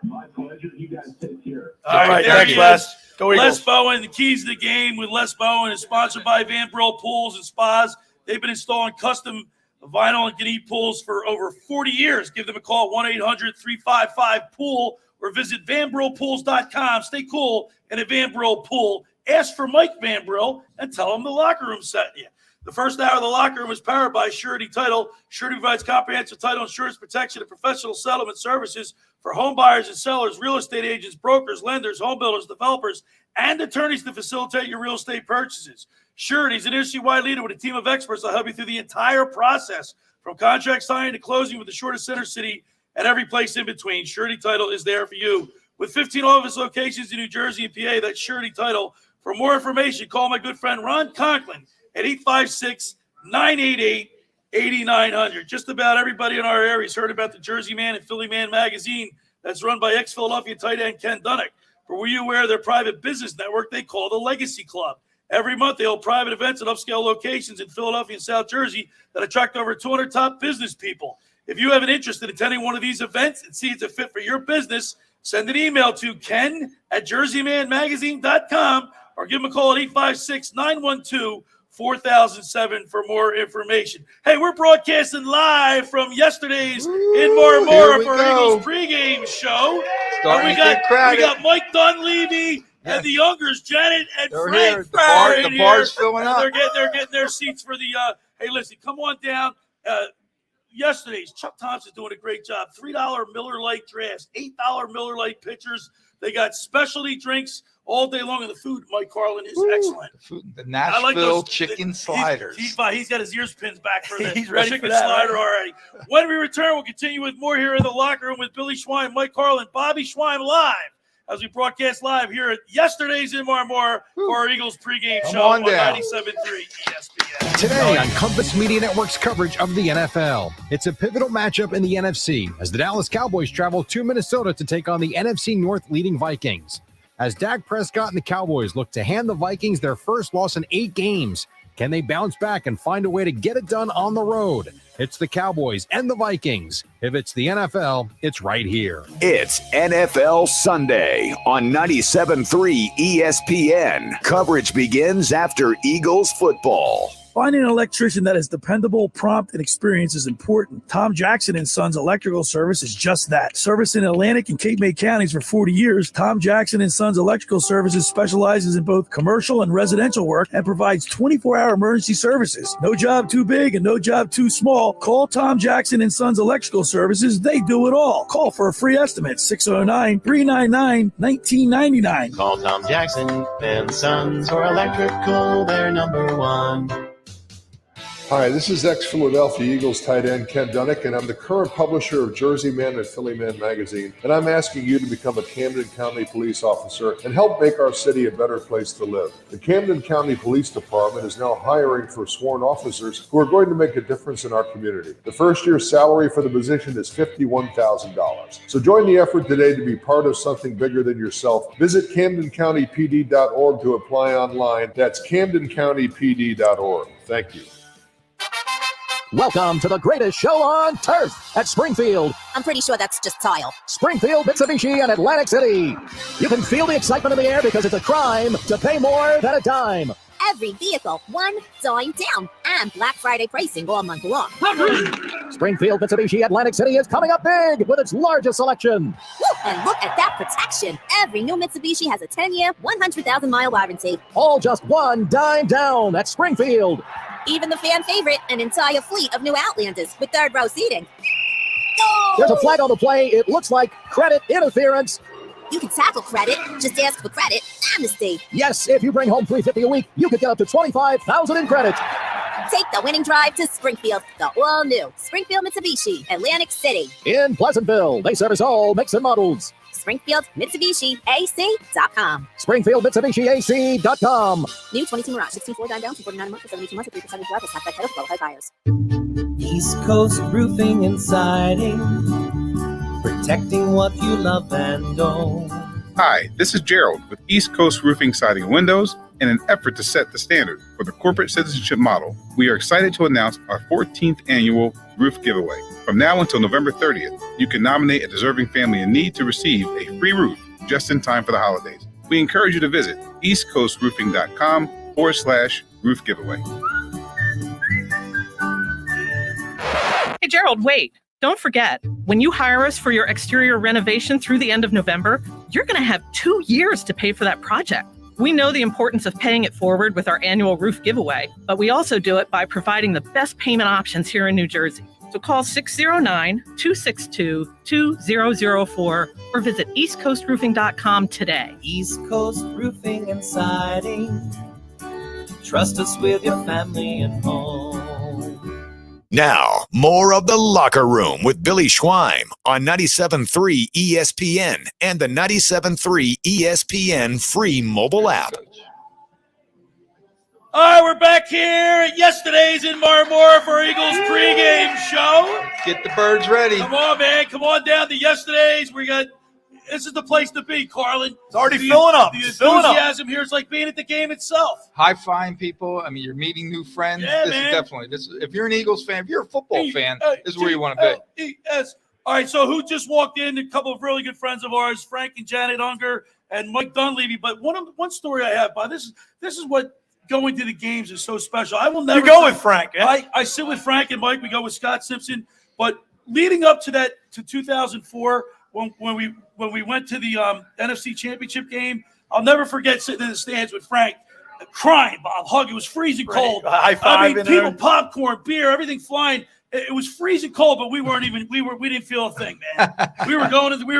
My pleasure. You guys take care. All right, thanks, Les. Go Eagles. Les Bowen, the keys to the game with Les Bowen is sponsored by Brill Pools and Spas. They've been installing custom vinyl and granite pools for over 40 years. Give them a call, 1-800-355-POOL, or visit vanbrillpools.com. Stay cool in a Van Brill pool. Ask for Mike Van Brill and tell him the locker room sent you. The first hour of the locker room is powered by Surety Title. Surety provides comprehensive title insurance protection and professional settlement services for home buyers and sellers, real estate agents, brokers, lenders, home builders, developers, and attorneys to facilitate your real estate purchases. Surety is an industry-wide leader with a team of experts that help you through the entire process, from contract signing to closing with the shortest center city and every place in between. Surety Title is there for you. With 15 office locations in New Jersey and PA, that's Surety Title. For more information, call my good friend Ron Conklin at 856-988-8900. Just about everybody in our area has heard about the Jersey Man and Philly Man magazine that's run by ex-Philadelphia tight end Ken Dunnick. But were you aware of their private business network they call the Legacy Club? Every month, they hold private events at upscale locations in Philadelphia and South Jersey that attract over 200 top business people. If you have an interest in attending one of these events and see it's a fit for your business, send an email to ken@jerseymanmagazine.com or give them a call at 856-912-4007 for more information. Hey, we're broadcasting live from yesterday's in Marmora for Eagles pregame show. Starting we to get crowded. We got Mike Dunleavy and the Youngers, Janet and They're Frank. here. The bar's filling up. They're getting their seats for the. Hey, listen, come on down. Yesterday's Chuck Thompson's doing a great job. $3 Miller Lite drafts, $8 Miller Lite pitchers. They got specialty drinks all day long, and the food, Mike Carlin, is excellent. The Nashville chicken sliders. He's got his ears pinned back for the He's ready chicken for that, slider right? already. When we return, we'll continue with more here in the locker room with Billy Schweim, Mike Carlin, Bobby Schweim live as we broadcast live here at yesterday's in Marmora for our Eagles pregame show on 97.3 ESPN. Today on Compass Media Network's coverage of the NFL. It's a pivotal matchup in the NFC as the Dallas Cowboys travel to Minnesota to take on the NFC North leading Vikings. As Dak Prescott and the Cowboys look to hand the Vikings their first loss in 8 games, can they bounce back and find a way to get it done on the road? It's the Cowboys and the Vikings. If it's the NFL, it's right here. It's NFL Sunday on 97.3 ESPN. Coverage begins after Eagles football. Finding an electrician that is dependable, prompt, and experienced is important. Tom Jackson & Sons Electrical Service is just that. Service in Atlantic and Cape May counties for 40 years, Tom Jackson & Sons Electrical Services specializes in both commercial and residential work and provides 24-hour emergency services. No job too big and no job too small. Call Tom Jackson & Sons Electrical Services. They do it all. Call for a free estimate, 609-399-1999. Call Tom Jackson and Sons for electrical, they're number one. Hi, this is ex-Philadelphia Eagles tight end Ken Dunnick, and I'm the current publisher of Jersey Man and Philly Man magazine, and I'm asking you to become a Camden County police officer and help make our city a better place to live. The Camden County Police Department is now hiring for sworn officers who are going to make a difference in our community. The first year's salary for the position is $51,000. So join the effort today to be part of something bigger than yourself. Visit CamdenCountyPD.org to apply online. That's CamdenCountyPD.org. Thank you. Welcome to the greatest show on turf at Springfield. I'm pretty sure that's just tile. Springfield, Mitsubishi, and Atlantic City. You can feel the excitement in the air because it's a crime to pay more than a dime. Every vehicle, $1 down, and Black Friday pricing all month long. Springfield, Mitsubishi, Atlantic City is coming up big with its largest selection. Woo, and look at that protection. Every new Mitsubishi has a 10-year, 100,000-mile warranty. All just $1 down at Springfield. Even the fan favorite, an entire fleet of new Outlanders with third-row seating. There's a flag on the play. It looks like credit interference. You can tackle credit. Just ask for credit. Amnesty. Yes, if you bring home $350 a week, you could get up to $25,000 in credit. Take the winning drive to Springfield, the all-new Springfield Mitsubishi, Atlantic City. In Pleasantville, they service all makes and models. Springfield Mitsubishi AC.com. Springfield Mitsubishi AC.com. New 22 Mirage, 16.4 down, 249 a month for 72 months, 3% APR, plus half that credit for qualified buyers. East Coast Roofing and Siding, protecting what you love and own. Hi, this is Gerald with East Coast Roofing, Siding, and Windows. In an effort to set the standard for the corporate citizenship model, we are excited to announce our 14th annual roof giveaway. From now until November 30th, you can nominate a deserving family in need to receive a free roof just in time for the holidays. We encourage you to visit eastcoastroofing.com/roof giveaway. Hey, Gerald, wait. Don't forget, when you hire us for your exterior renovation through the end of November, you're going to have 2 years to pay for that project. We know the importance of paying it forward with our annual roof giveaway, but we also do it by providing the best payment options here in New Jersey. So call 609-262-2004 or visit eastcoastroofing.com today. East Coast Roofing and Siding, trust us with your family and home. Now, more of The Locker Room with Billy Schweim on 97.3 ESPN and the 97.3 ESPN free mobile app. All right, we're back here at yesterday's in Marmora for Eagles pregame show. Get the birds ready. Come on, man. Come on down to yesterday's. This is the place to be, Carlin. It's already filling up. The Filling up. enthusiasm here is like being at the game itself. High-fiving people. I mean, you're meeting new friends. Yeah, This man. is definitely if you're an Eagles fan, if you're a football fan, this is where you want to be. Yes. All right, so who just walked in? A couple of really good friends of ours, Frank and Janet Unger and Mike Dunleavy. But one story I have, Bob, this is what going to the games is so special. I will never. You go with Frank. Eh? I sit with Frank and Mike. We go with Scott Simpson. But leading up to 2004, when we went to the NFC Championship game, I'll never forget sitting in the stands with Frank, crying, Bob, hugging. It was freezing cold. High five. I mean, people, popcorn, beer, everything flying. It was freezing cold, but we didn't feel a thing, man. we were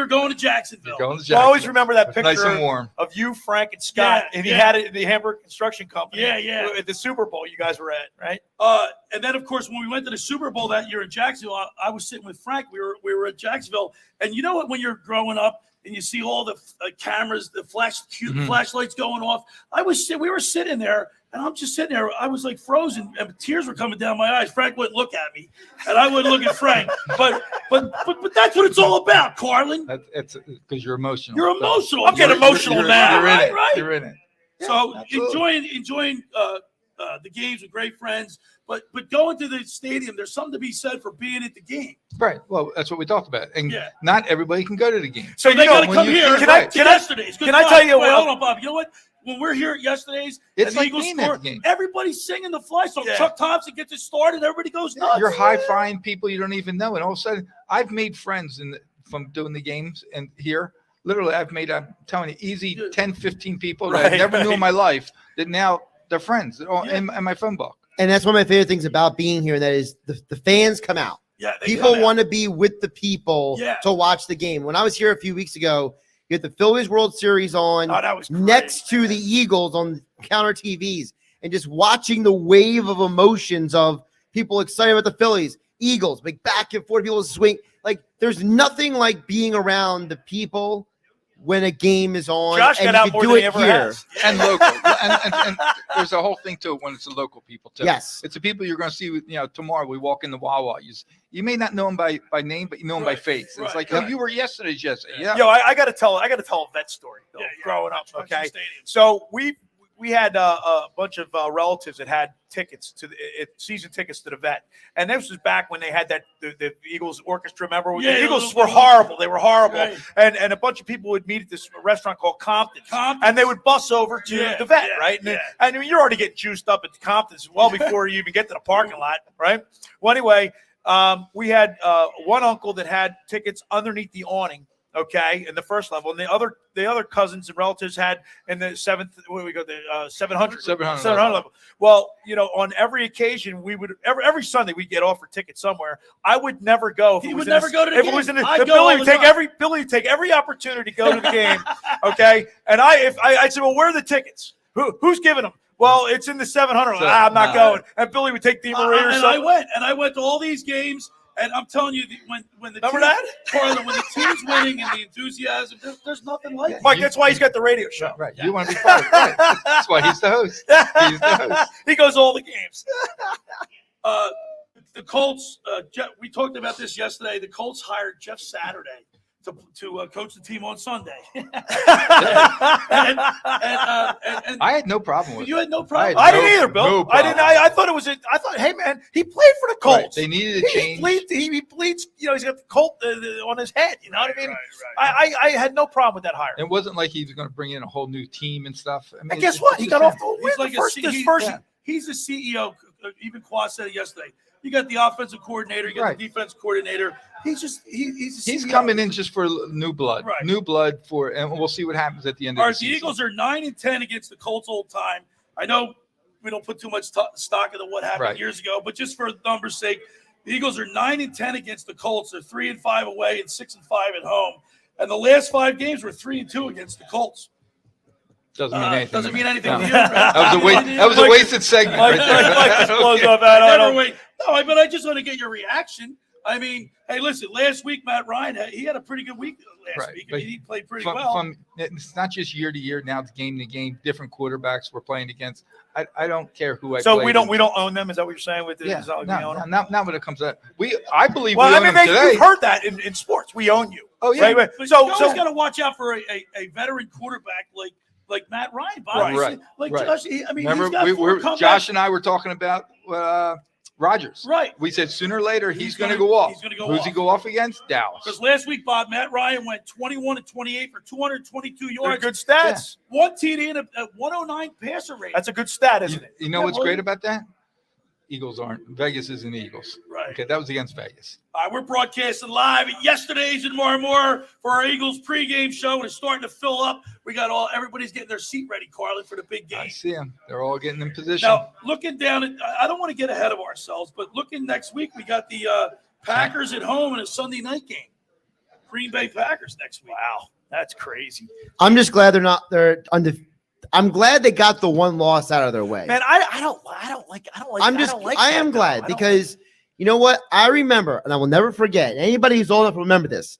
going to Jacksonville. I always remember that picture Nice and warm. of you, Frank, and Scott, and he had it at the Hamburg Construction Company. Yeah. At the Super Bowl you guys were at, right? And then, of course, when we went to the Super Bowl that year in Jacksonville, I was sitting with Frank. We were at Jacksonville, and you know what? When you're growing up and you see all the cameras, the flashlights going off, we were sitting there. And I'm just sitting there. I was like frozen, and tears were coming down my eyes. Frank wouldn't look at me, and I wouldn't look at Frank. But that's what it's all about, Carlin. It's because you're emotional. You're emotional. I'm getting emotional now. You're in it. Right? You're in it. So absolutely. enjoying the games with great friends, but going to the stadium, there's something to be said for being at the game. Right. Well, that's what we talked about, and not everybody can go to the game. So they got to come here. Can I tell you? Hold on, Bob. You know what? When we're here at yesterday's, it's and like the Eagles being score, at the game. Everybody's singing the fly song. Chuck Thompson gets it started, everybody goes nuts. You're high-fiving people you don't even know, and all of a sudden, I've made friends from doing the games and here. Literally, I'm telling you, easy 10, 15 people that I never knew in my life that now they're friends. They're all in my phone book. And that's one of my favorite things about being here. And that is the fans come out. Yeah, people want to be with the people to watch the game. When I was here a few weeks ago, you had the Phillies World Series on that was next to the Eagles on counter TVs, and just watching the wave of emotions of people excited about the Phillies, Eagles, like back and forth, people swing. Like there's nothing like being around the people when a game is on. Josh got out more than he ever has. And local. and there's a whole thing to it when it's the local people too. Yes. It's the people you're going to see, tomorrow we walk in the Wawa. You may not know them by name, but you know them by face. It's like, you were yesterday. Yeah. Yo, I got to tell a vet story growing up. Okay. So we we had a bunch of relatives that had tickets to season tickets to the Vet, and this was back when they had the Eagles orchestra. Remember, the Eagles were horrible. They were horrible, Right. and a bunch of people would meet at this restaurant called Compton's, and they would bus over to the Vet, right? And I mean, you're already getting juiced up at the Compton's well before you even get to the parking lot, right? Well, anyway, we had one uncle that had tickets underneath the awning. Okay, in the first level, and the other cousins and relatives had in the 700 level. Well, on every occasion we would every Sunday we'd get offered tickets somewhere. I would never go. If He it would was never go to the if game. it was in the, I'd the go Billy all would the take time. Billy would take every opportunity to go to the game. Okay, and I'd say, well, where are the tickets? Who's giving them? Well, it's in the 700. I'm not going. And Billy would take the Marie or and something. I went to all these games. And I'm telling you, when the Remember team, that? Carlin, when the team's winning and the enthusiasm, there's nothing like it. Mike, that's why he's got the radio show. Right. You want to be part of it. Right. That's why he's the host. He's the host. He goes to all the games. The Colts, we talked about this yesterday. The Colts hired Jeff Saturday to coach the team on Sunday. and I had no problem with it. You had no problem. I didn't either, Bill. No I didn't. I thought it was. I thought, hey man, he played for the Colts. Right. They needed a change. He bleeds. He's got the Colt on his head. You know what I mean? I had no problem with that hire. It wasn't like he was going to bring in a whole new team and stuff. I mean, And guess what? He got off the win. He's the CEO. Even Quas said it yesterday. You got the offensive coordinator. You got the defense coordinator. He's He's coming in just for new blood. Right. New blood and we'll see what happens at the end of All the right, the season. Eagles are 9-10 against the Colts old time. I know we don't put too much stock into what happened years ago, but just for the numbers' sake, the Eagles are 9-10 against the Colts. They're 3-5 away and 6-5 at home. And the last 5 games were 3-2 against the Colts. Doesn't mean anything. Doesn't mean anything to you. That was a wasted segment right there. Mike just blows up but I just want to get your reaction. I mean, hey, listen, last week, Matt Ryan, he had a pretty good week last week. I mean, he played pretty well. It's not just year to year. Now it's game to game. Different quarterbacks we're playing against. I don't care who I play. So we don't own them. Is that what you're saying with this? Yeah, Is that like we own them? not when it comes to that. I believe Well, we own them today. you've heard that in sports. We own you. Oh yeah. Right? But you always got to watch out for a veteran quarterback like Matt Ryan. Right. Josh. I mean, remember he's got Josh and I were talking about Rodgers. Right. We said sooner or later he's going to go off. He's going to go Who's off. he go off against? Dallas. Because last week, Bob, Matt Ryan went 21-28 for 222 yards. They're good stats. Yeah. 1 TD and a 109 passer rate. That's a good stat, isn't it? You know what's great about that? Eagles aren't. Vegas isn't Eagles. Right. Okay, that was against Vegas. All right, we're broadcasting live at yesterday's in Marmora for our Eagles pregame show, and it's starting to fill up. We got everybody's getting their seat ready, Carlin, for the big game. I see them. They're all getting in position. Now, looking down at, I don't want to get ahead of ourselves, but looking next week, we got the Packers at home in a Sunday night game. Green Bay Packers next week. Wow, that's crazy. I'm just glad they're undefeated. I'm glad they got the one loss out of their way. Man, I don't like. I am glad because you know what? I remember, and I will never forget. Anybody who's old enough will remember this.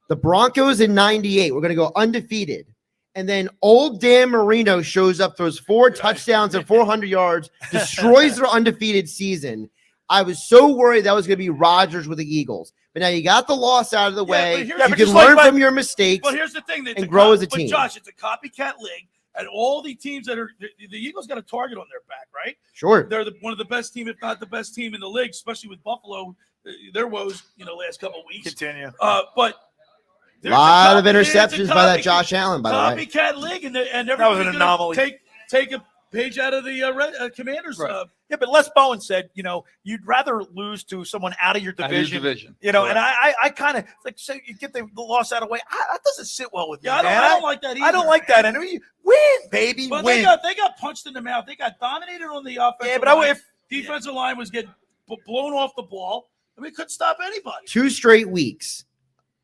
The Broncos in '98 were going to go undefeated, and then old Dan Marino shows up, throws 4 touchdowns and 400 yards, destroys their undefeated season. I was so worried that was going to be Rodgers with the Eagles. But now you got the loss out of the way. You can learn from your mistakes But here's the thing. and grow as a team. But Josh, it's a copycat league. And all the teams that are the Eagles got a target on their back, right? Sure. They're one of the best team, if not the best team in the league, especially with Buffalo. Their woes, last couple of weeks. Continue. But a lot of interceptions by that Josh Allen, by the way. Copycat league, and that was an anomaly. Take a page out of the Commanders. Right. Yeah, but Les Bowen said, you'd rather lose to someone out of your division. And I kind of say you get the loss out of the way. That doesn't sit well with me. I don't like that either. I don't like that. And win, baby, but win. they got punched in the mouth. They got dominated on the offensive Yeah, but line. Defensive line was getting blown off the ball. I mean, couldn't stop anybody. 2 straight weeks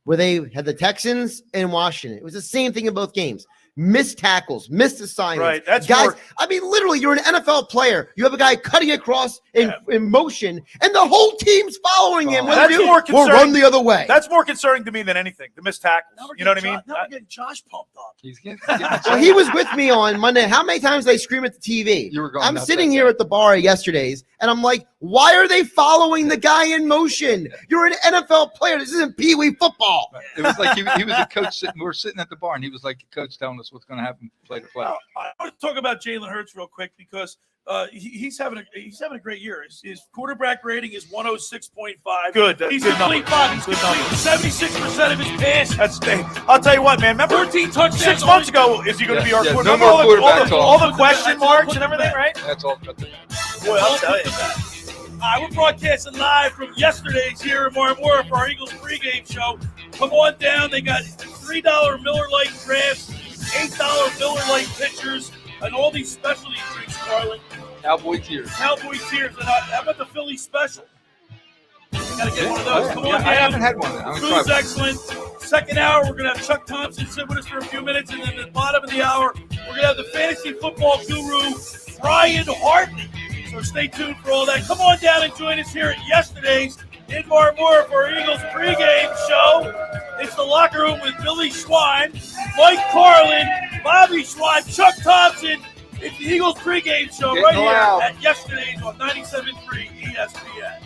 where they had the Texans and Washington. It was the same thing in both games. Missed tackles, missed assignments. Right, that's guys. I mean, literally, you're an NFL player. You have a guy cutting across in motion, and the whole team's following him. That's more concerning. Or run the other way. That's more concerning to me than anything. The missed tackles. You know what I mean? Now we're getting Josh pumped up. He's getting Well, he was with me on Monday. How many times did they scream at the TV? You were going I'm nuts sitting that here day. at the bar yesterday's, and I'm like, why are they following the guy in motion? You're an NFL player. This isn't Pee Wee football. It was like he was a coach sitting. We were sitting at the bar, and he was like a coach telling us us what's going to happen play to play. I want to talk about Jalen Hurts real quick because he's having a great year. His quarterback rating is 106.5. Good. He's good complete number. five. He's complete 76% of his passes. That's I'll tell you what, man. Remember 14 touchdowns 6 months ago, is he going to be our no quarterback? more quarterback all talk. the question marks and everything, right? That's all. Boy, I'll tell you. We're broadcasting live from yesterday's here in Marmora for our Eagles pregame show. Come on down. They got $3 Miller Lite drafts, $8 Miller Lite pitchers, and all these specialty drinks, Carlin. Cowboy tears. Cowboy tears. And how about the Philly special? You got to get one of those. Come on down. I haven't had one. Food's excellent. Second hour, we're going to have Chuck Thompson sit with us for a few minutes. And then at the bottom of the hour, we're going to have the fantasy football guru, Brian Hartley. So stay tuned for all that. Come on down and join us here at yesterday's in Marmora for our Eagles pregame show. It's the locker room with Billy Schweim, Mike Carlin, Bobby Schweim, Chuck Thompson. It's the Eagles pregame show right here at yesterday's on 97.3 ESPN.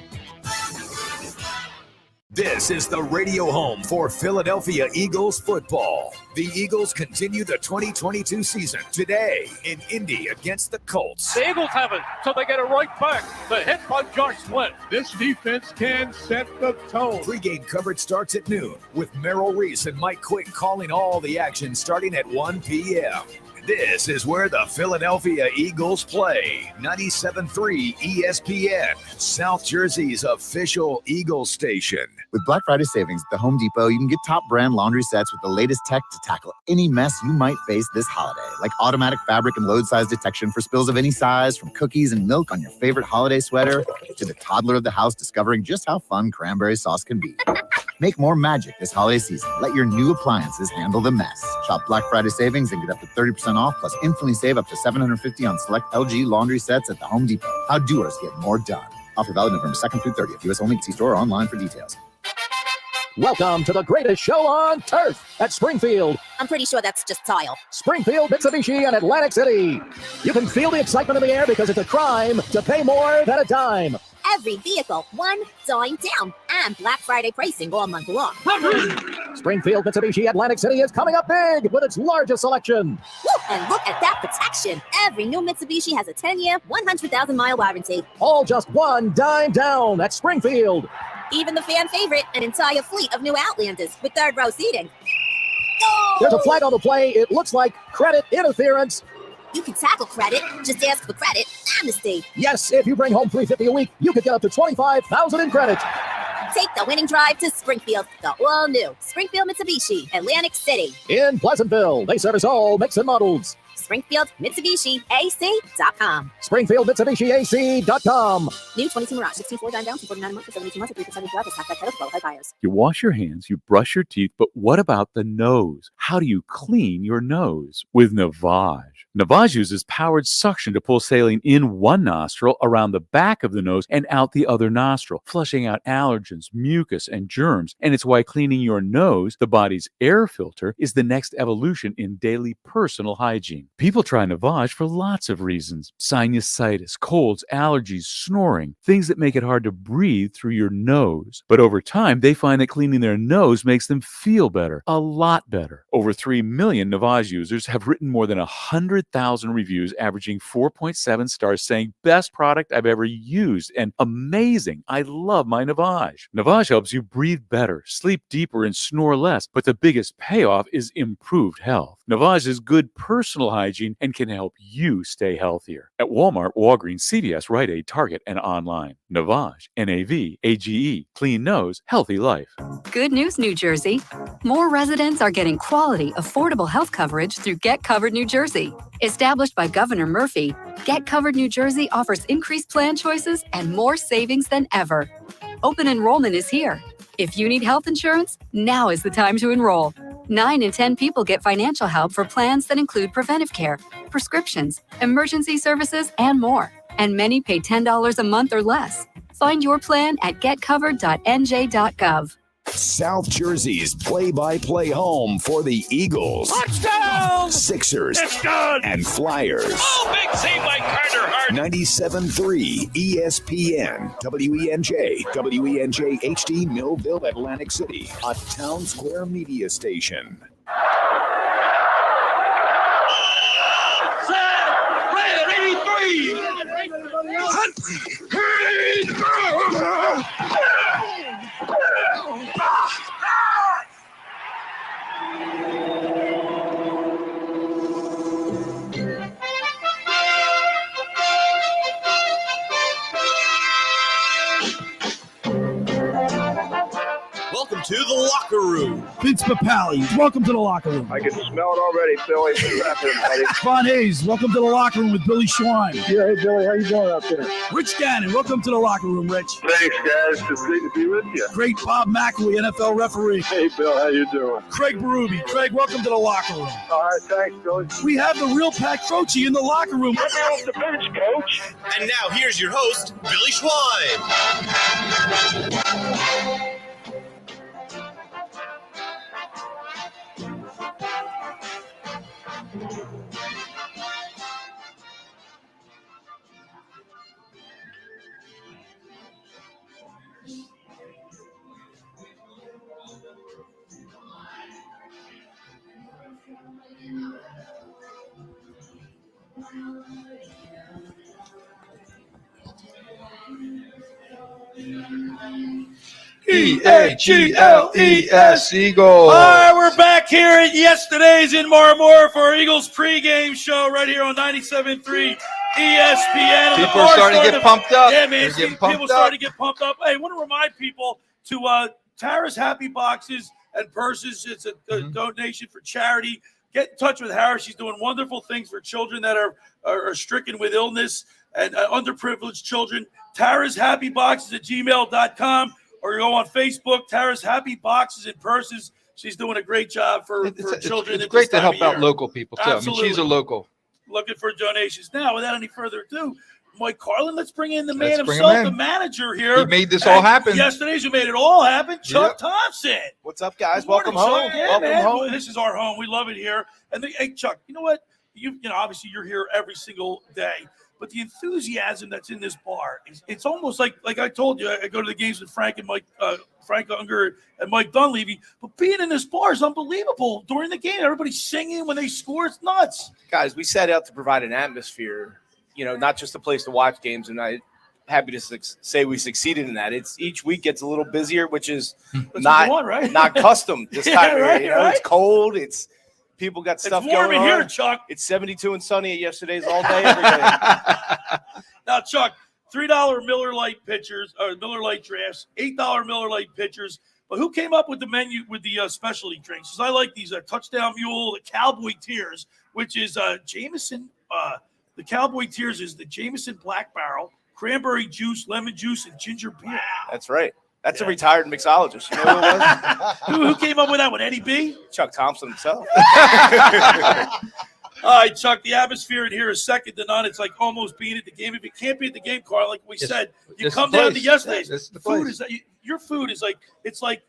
This is the radio home for Philadelphia Eagles football. The Eagles continue the 2022 season today in Indy against the Colts. The Eagles have it, so they get it right back. The hit by Josh Hennig. This defense can set the tone. Pre-game coverage starts at noon with Merrill Reese and Mike Quick calling all the action starting at 1 p.m. This is where the Philadelphia Eagles play. 97.3 ESPN, South Jersey's official Eagles station. With Black Friday savings at the Home Depot, you can get top brand laundry sets with the latest tech to tackle any mess you might face this holiday, like automatic fabric and load size detection for spills of any size, from cookies and milk on your favorite holiday sweater to the toddler of the house discovering just how fun cranberry sauce can be. Make more magic this holiday season. Let your new appliances handle the mess. Shop Black Friday savings and get up to 30% off, plus instantly save up to $750 on select LG laundry sets at the Home Depot. How doers get more done. Offer valid November 2nd through 30th. U.S. only. See store or online for details. Welcome to the greatest show on turf at Springfield. I'm pretty sure that's just tile. Springfield, Mitsubishi, and Atlantic City. You can feel the excitement in the air because it's a crime to pay more than a dime. Every vehicle, $1 down, and Black Friday pricing all month long. Springfield, Mitsubishi, Atlantic City is coming up big with its largest selection. Woo! And look at that protection. Every new Mitsubishi has a 10-year, 100,000-mile warranty. All just $1 down at Springfield. Even the fan favorite, an entire fleet of new Outlanders with third-row seating. There's a flag on the play. It looks like credit interference. You can tackle credit. Just ask for credit. Amnesty. Yes, if you bring home $350 a week, you could get up to $25,000 in credit. Take the winning drive to Springfield, the all-new Springfield Mitsubishi, Atlantic City. In Pleasantville, they service all makes and models. Springfield Mitsubishi AC.com. Springfield Mitsubishi AC.com. New 22 Mirage, 16.4 down, 249 a month for 72 months, 3% APR, tax credit, qualified buyers. You wash your hands, you brush your teeth, but what about the nose? How do you clean your nose? With Navage. Navage uses powered suction to pull saline in one nostril, around the back of the nose, and out the other nostril, flushing out allergens, mucus, and germs. And it's why cleaning your nose, the body's air filter, is the next evolution in daily personal hygiene. People try Navage for lots of reasons. Sinusitis, colds, allergies, snoring, things that make it hard to breathe through your nose. But over time, they find that cleaning their nose makes them feel better, a lot better. Over 3 million Navage users have written more than 100,000 reviews, averaging 4.7 stars, saying, best product I've ever used, and amazing, I love my Navage. Navage helps you breathe better, sleep deeper, and snore less, but the biggest payoff is improved health. Navage is good personal hygiene and can help you stay healthier. At Walmart, Walgreens, CVS, Rite Aid, Target, and online. Navage, N-A-V-A-G-E, clean nose, healthy life. Good news, New Jersey. More residents are getting quality, affordable health coverage through Get Covered New Jersey. Established by Governor Murphy, Get Covered New Jersey offers increased plan choices and more savings than ever. Open enrollment is here. If you need health insurance, now is the time to enroll. 9 in 10 people get financial help for plans that include preventive care, prescriptions, emergency services, and more. And many pay $10 a month or less. Find your plan at getcovered.nj.gov. South Jersey's play-by-play home for the Eagles, Touchdown! Sixers, It's good! and Flyers. Oh, big save by Carter Hart. 97.3 ESPN, WENJ, WENJ HD, Millville, Atlantic City, a Town Square media station. Welcome to the locker room. Vince Papali, welcome to the locker room. I can smell it already, Billy. What's happening, buddy? Von Hayes, welcome to the locker room with Billy Schweim. Yeah, hey, Billy, how you doing out there? Rich Gannon, welcome to the locker room, Rich. Thanks, guys. It's great to be with you. Great Bob McElwee, NFL referee. Hey, Bill, how you doing? Craig Berube. Craig, welcome to the locker room. All right, thanks, Billy. We have the real Pat Croce in the locker room. Let me off the bench, Coach. And now here's your host, Billy Schweim. Eagles. Eagles. All right, we're back here at yesterday's in Marmora for our Eagles pregame show right here on 97.3 ESPN. People are starting to get pumped up. Yeah, man. People starting to get pumped up. Hey, I want to remind people to Tara's Happy Boxes and Purses. It's a donation for charity. Get in touch with Tara. She's doing wonderful things for children that are stricken with illness and underprivileged children. Tara's Happy Boxes at gmail.com. Or go on Facebook, Tara's Happy Boxes and Purses. She's doing a great job for children. It's great to help out local people, too. Absolutely. I mean, she's a local. Looking for donations. Now, without any further ado, Mike Carlin, let's bring in the man himself, the manager here. He made this all happen. Yesterday's, you made it all happen. Chuck Thompson. What's up, guys? Good morning, Welcome home. Chuck. Yeah, Welcome man. home. This is our home. We love it here. And hey, Chuck, you know what? You know, obviously you're here every single day. But the enthusiasm that's in this bar, it's almost like I told you, I go to the games with Frank and Mike, Frank Unger and Mike Dunleavy. But being in this bar is unbelievable. During the game, everybody's singing when they score. It's nuts. Guys, we set out to provide an atmosphere, you know, not just a place to watch games. And I'm happy to say we succeeded in that. It's each week gets a little busier, which is not custom this time of year. You know, it's cold. It's people got stuff going on. It's warm in here, Chuck. It's 72 and sunny at yesterday's all day, every day. Now, Chuck, $3 Miller Lite pitchers, or Miller Lite drafts, $8 Miller Lite pitchers. But who came up with the menu with the specialty drinks? Because I like these Touchdown Mule, the Cowboy Tears, which is Jameson. The Cowboy Tears is the Jameson Black Barrel, cranberry juice, lemon juice, and ginger beer. That's right. That's a retired mixologist. You know who it was? Who came up with that one? Eddie B? Chuck Thompson himself. All right, Chuck, the atmosphere in here is second to none. It's like almost being at the game. If you can't be at the game, Carl, like we said, you come down to yesterday's. The food is your food is like it's like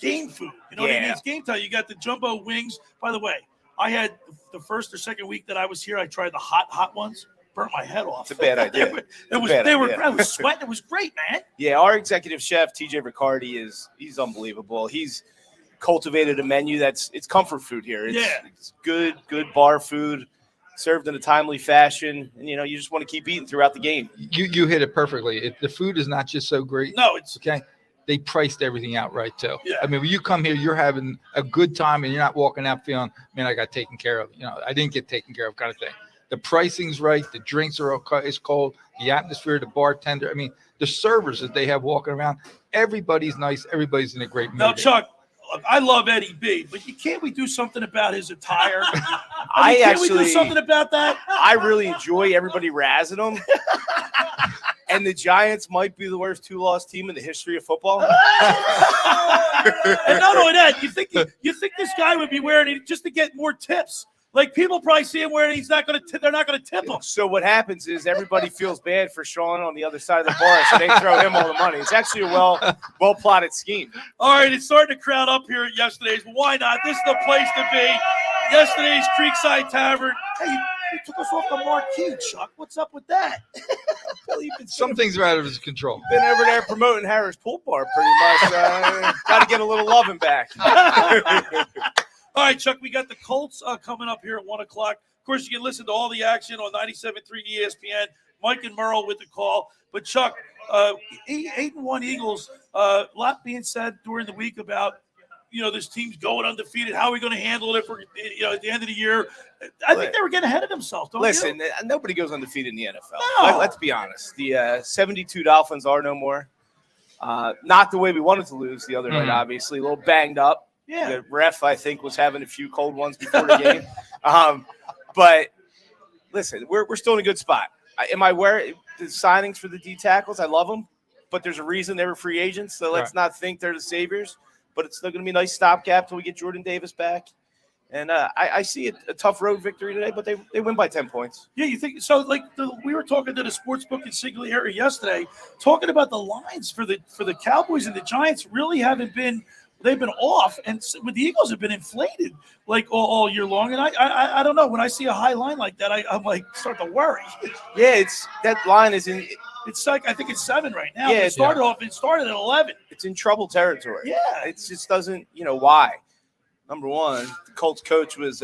game food. You know what I mean? It's game time. You got the jumbo wings. By the way, I had the first or second week that I was here, I tried the hot ones. Burnt my head off. It's a bad idea. I was sweating. It was great, man. Yeah, our executive chef, TJ Riccardi, he's unbelievable. He's cultivated a menu it's comfort food here. It's good bar food served in a timely fashion. And, you know, you just want to keep eating throughout the game. You hit it perfectly. The food is not just so great. No, it's okay. They priced everything out right, too. Yeah. I mean, when you come here, you're having a good time and you're not walking out feeling, man, I got taken care of. You know, I didn't get taken care of kind of thing. The pricing's right. The drinks are it's cold. The atmosphere, the bartender. I mean, the servers that they have walking around. Everybody's nice. Everybody's in a great mood. Now, Chuck, look, I love Eddie B, but can't we do something about his attire? Can't we do something about that? I really enjoy everybody razzing him. And the Giants might be the worst two-loss team in the history of football. And not only that, you think this guy would be wearing it just to get more tips? Like, people probably see him wearing it, they're not going to tip him. So what happens is everybody feels bad for Sean on the other side of the bar, so they throw him all the money. It's actually a well-plotted scheme. All right, it's starting to crowd up here at yesterday's. But why not? This is the place to be. Yesterday's Creekside Tavern. Hey, you took us off the marquee, Chuck. What's up with that? Some things are out of his control. Been over there promoting Harris Pool Bar pretty much. Got to get a little loving back. All right, Chuck, we got the Colts coming up here at 1 o'clock. Of course, you can listen to all the action on 97.3 ESPN. Mike and Merle with the call. But Chuck, 8-1 Eagles. A lot being said during the week about this team's going undefeated. How are we going to handle it for at the end of the year? I think they were getting ahead of themselves. Listen, nobody goes undefeated in the NFL. No. Let's be honest. The 72 Dolphins are no more. Not the way we wanted to lose the other night. Obviously, a little banged up. Yeah. The ref, I think, was having a few cold ones before the game. But listen, we're still in a good spot. Am I aware the signings for the D tackles? I love them, but there's a reason they were free agents. So let's not think they're the saviors. But it's still going to be a nice stopgap till we get Jordan Davis back. And I see a tough road victory today, but they win by 10 points. Yeah, you think so? Like we were talking to the sports book in Sigley area yesterday, talking about the lines for the Cowboys and the Giants really haven't been. They've been off, and with the Eagles have been inflated like all year long. And I don't know, when I see a high line like that, I'm like start to worry. Yeah, that line is in. It's like I think it's 7 right now. Yeah, it started at 11. It's in trouble territory. Yeah, it just doesn't. Why? Number one, the Colts coach was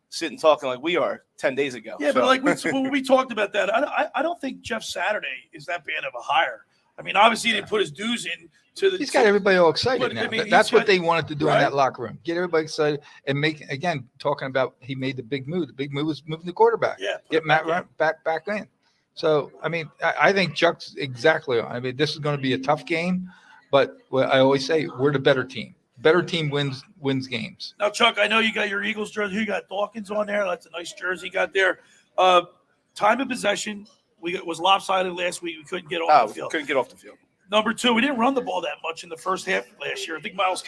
sitting talking like we are 10 days ago. Yeah, but like when we talked about that, I don't think Jeff Saturday is that bad of a hire. I mean, obviously he didn't put his dues in. He's got everybody all excited now. I mean, that's what they wanted to do in that locker room. Get everybody excited and talking about he made the big move. The big move was moving the quarterback. Yeah. Get Matt back in. So, I mean, I think Chuck's exactly on. I mean, this is going to be a tough game, but I always say we're the better team. Better team wins games. Now, Chuck, I know you got your Eagles jersey. You got Dawkins on there. That's a nice jersey you got there. Time of possession was lopsided last week. We couldn't get off the field. Couldn't get off the field. Number 2, we didn't run the ball that much in the first half last year. I think Miles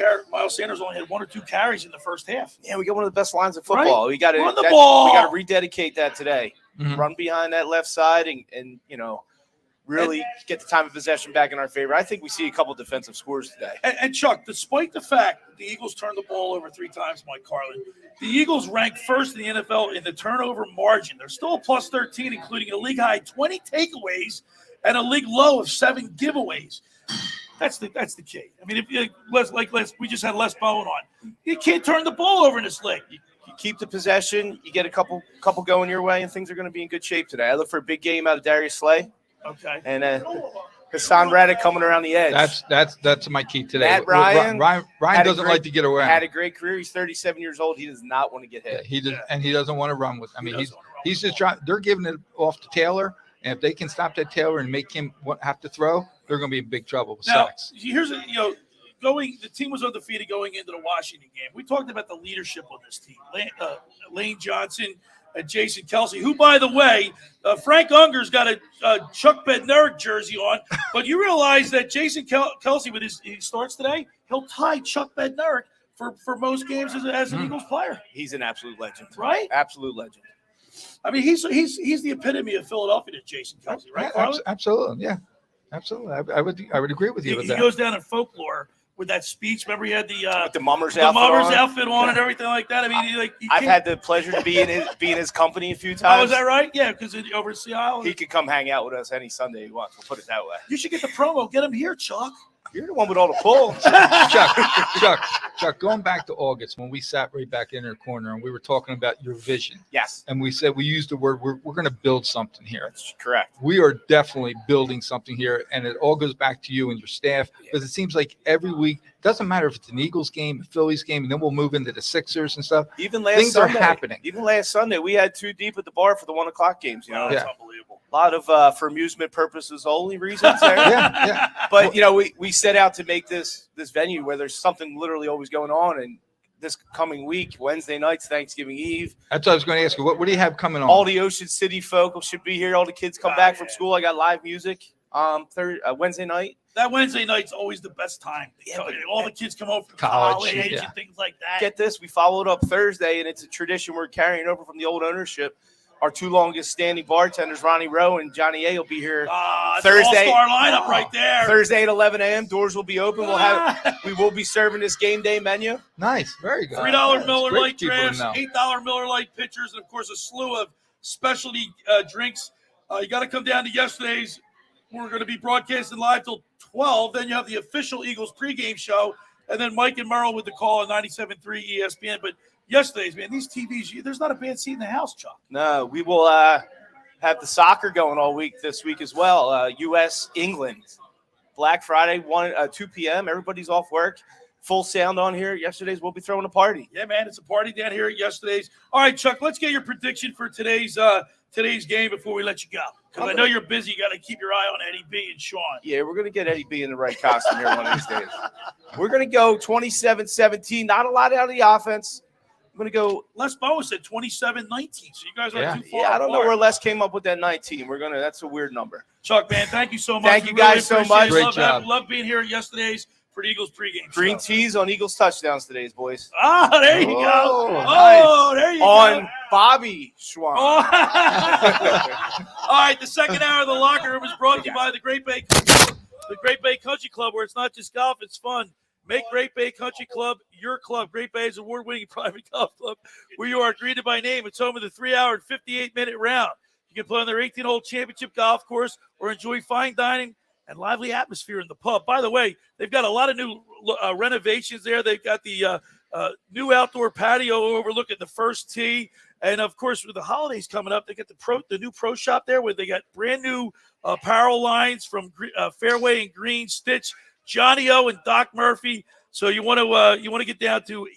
Sanders only had 1 or 2 carries in the first half. Yeah, we got one of the best lines of football. Right? We got to run the ball. We got to rededicate that today. Mm-hmm. Run behind that left side and really get the time of possession back in our favor. I think we see a couple defensive scores today. And Chuck, despite the fact that the Eagles turned the ball over 3 times, Mike Carlin, the Eagles rank first in the NFL in the turnover margin. They're still a plus 13, including a league high 20 takeaways and a league low of 7 giveaways. That's the key. I mean, we just had Les Bowen on. You can't turn the ball over in this league. You keep the possession, you get a couple going your way, and things are going to be in good shape today. I look for a big game out of Darius Slay. Okay. And Hassan Reddick coming around the edge. That's my key today. Matt Ryan doesn't like to get away. Had a great career. He's 37 years old. He does not want to get hit. And he doesn't want to run with. I mean, he's just trying. They're giving it off to Taylor, and if they can stop that Taylor and make him have to throw, they're going to be in big trouble with sacks. Here's the team was undefeated going into the Washington game. We talked about the leadership on this team. Lane Johnson. Jason Kelsey, who, by the way, Frank Unger's got a Chuck Bednarik jersey on, but you realize that Jason Kelsey, when he starts today, he'll tie Chuck Bednarik for most games as an Eagles player. He's an absolute legend, right? Absolute legend. I mean, he's the epitome of Philadelphia, Jason Kelsey, right? Absolutely, yeah, absolutely. I would agree with you with that. He goes down in folklore with that speech. Remember, he had the Mummers outfit on and everything like that. I mean, I've had the pleasure to be in his company a few times. Oh, is that right? Yeah, because over at Seattle, he could come hang out with us any Sunday he wants. We'll put it that way. You should get the promo. Get him here, Chuck. You're the one with all the pull. Chuck, going back to August when we sat right back in our corner and we were talking about your vision. Yes. And we used the word, we're going to build something here. That's correct. We are definitely building something here. And it all goes back to you and your staff because it seems like every week, doesn't matter if it's an Eagles game, a Phillies game, and then we'll move into the Sixers and stuff. Even last Things Sunday, are happening. Even last Sunday, we had 2 deep at the bar for the 1 o'clock games. That's unbelievable. A lot of for amusement purposes only reasons there. yeah. But we set out to make this venue where there's something literally always going on. And this coming week, Wednesday nights, Thanksgiving Eve. That's what I was going to ask you. What do you have coming on? All the Ocean City folk should be here. All the kids come back from school. I got live music Wednesday night. That Wednesday night's always the best time. Yeah, all the kids come over from college and things like that. Get this, we followed up Thursday, and it's a tradition we're carrying over from the old ownership. Our 2 longest standing bartenders, Ronnie Rowe and Johnny A, will be here Thursday. All-star lineup right there. Thursday at 11 a.m. Doors will be open. We will be serving this game day menu. Nice, very good. $3 Miller Lite drafts, $8 Miller Lite pitchers, and of course a slew of specialty drinks. You got to come down to yesterday's. We're going to be broadcasting live till 12. Then you have the official Eagles pregame show, and then Mike and Merle with the call on 97.3 ESPN. But yesterday's, man, these TVs, there's not a bad seat in the house, Chuck. No, we will have the soccer going all week this week as well. U.S. England, Black Friday, 2 p.m. Everybody's off work. Full sound on here. Yesterday's we'll be throwing a party. Yeah, man, it's a party down here at Yesterday's. All right, Chuck, let's get your prediction for today's game before we let you go. Because I know you're busy. You got to keep your eye on Eddie B and Sean. Yeah, we're going to get Eddie B in the right costume here one of these days. We're going to go 27-17. Not a lot out of the offense. I'm going to go. Les Bowen said 27-19. So you guys are too far. Yeah, I don't know apart. where Les came up with that 19. That's a weird number. Chuck, man, thank you so much. Thank you guys so much. Great job. Love being here at Yesterday's for the Eagles pregame. Green tees on Eagles touchdowns today, boys. Ah, there you go. Nice. Oh, there you go. On Bobby Schweim. All right, the second hour of the locker room is brought to you by the Great Bay Country Club, where it's not just golf, it's fun. Make Great Bay Country Club your club. Great Bay is an award-winning private golf club where you are greeted by name. It's home of the 3-hour and 58-minute round. You can play on their 18-hole championship golf course or enjoy fine dining and lively atmosphere in the pub. By the way, they've got a lot of new renovations there. They've got the new outdoor patio overlooking the first tee. And, of course, with the holidays coming up, they get the new pro shop there where they got brand new apparel lines from Fairway and Green, Stitch, Johnny O, and Doc Murphy. So you want to get down to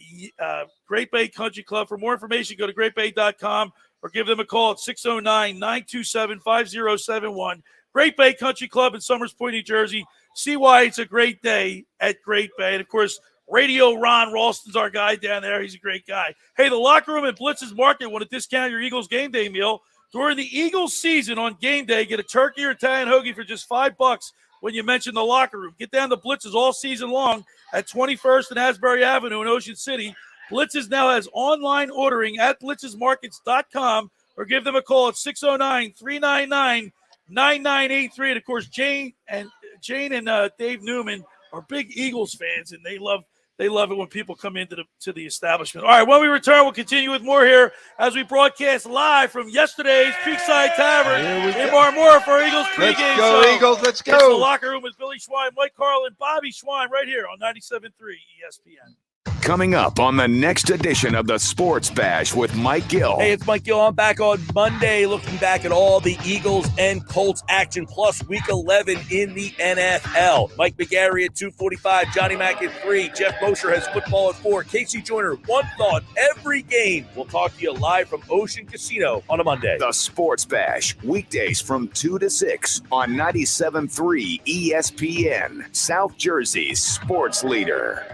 Great Bay Country Club. For more information, go to greatbay.com or give them a call at 609-927-5071. Great Bay Country Club in Summers Point, New Jersey. See why it's a great day at Great Bay. And, of course, Radio Ron Ralston's our guy down there. He's a great guy. Hey, the locker room at Blitz's Market want to discount your Eagles game day meal. During the Eagles season on game day, get a turkey or Italian hoagie for just $5 when you mention the locker room. Get down to Blitz's all season long at 21st and Asbury Avenue in Ocean City. Blitz's now has online ordering at blitzesmarkets.com or give them a call at 609-399-9983. And, of course, Jane and Dave Newman are big Eagles fans, and they love it when people come into the establishment. All right, when we return, we'll continue with more here as we broadcast live from Yesterday's Creekside Tavern in Marmora for our Eagles pregame Let's go, show. Eagles, let's go. It's the locker room with Billy Schweim, Mike Carlin, Bobby Schweim right here on 97.3 ESPN. Coming up on the next edition of the Sports Bash with Mike Gill. Hey, it's Mike Gill. I'm back on Monday looking back at all the Eagles and Colts action plus Week 11 in the NFL. Mike McGarry at 2:45, Johnny Mack at 3, Jeff Mosher has football at 4, Casey Joyner, one thought every game. We'll talk to you live from Ocean Casino on a Monday. The Sports Bash, weekdays from 2 to 6 on 97.3 ESPN, South Jersey's sports leader.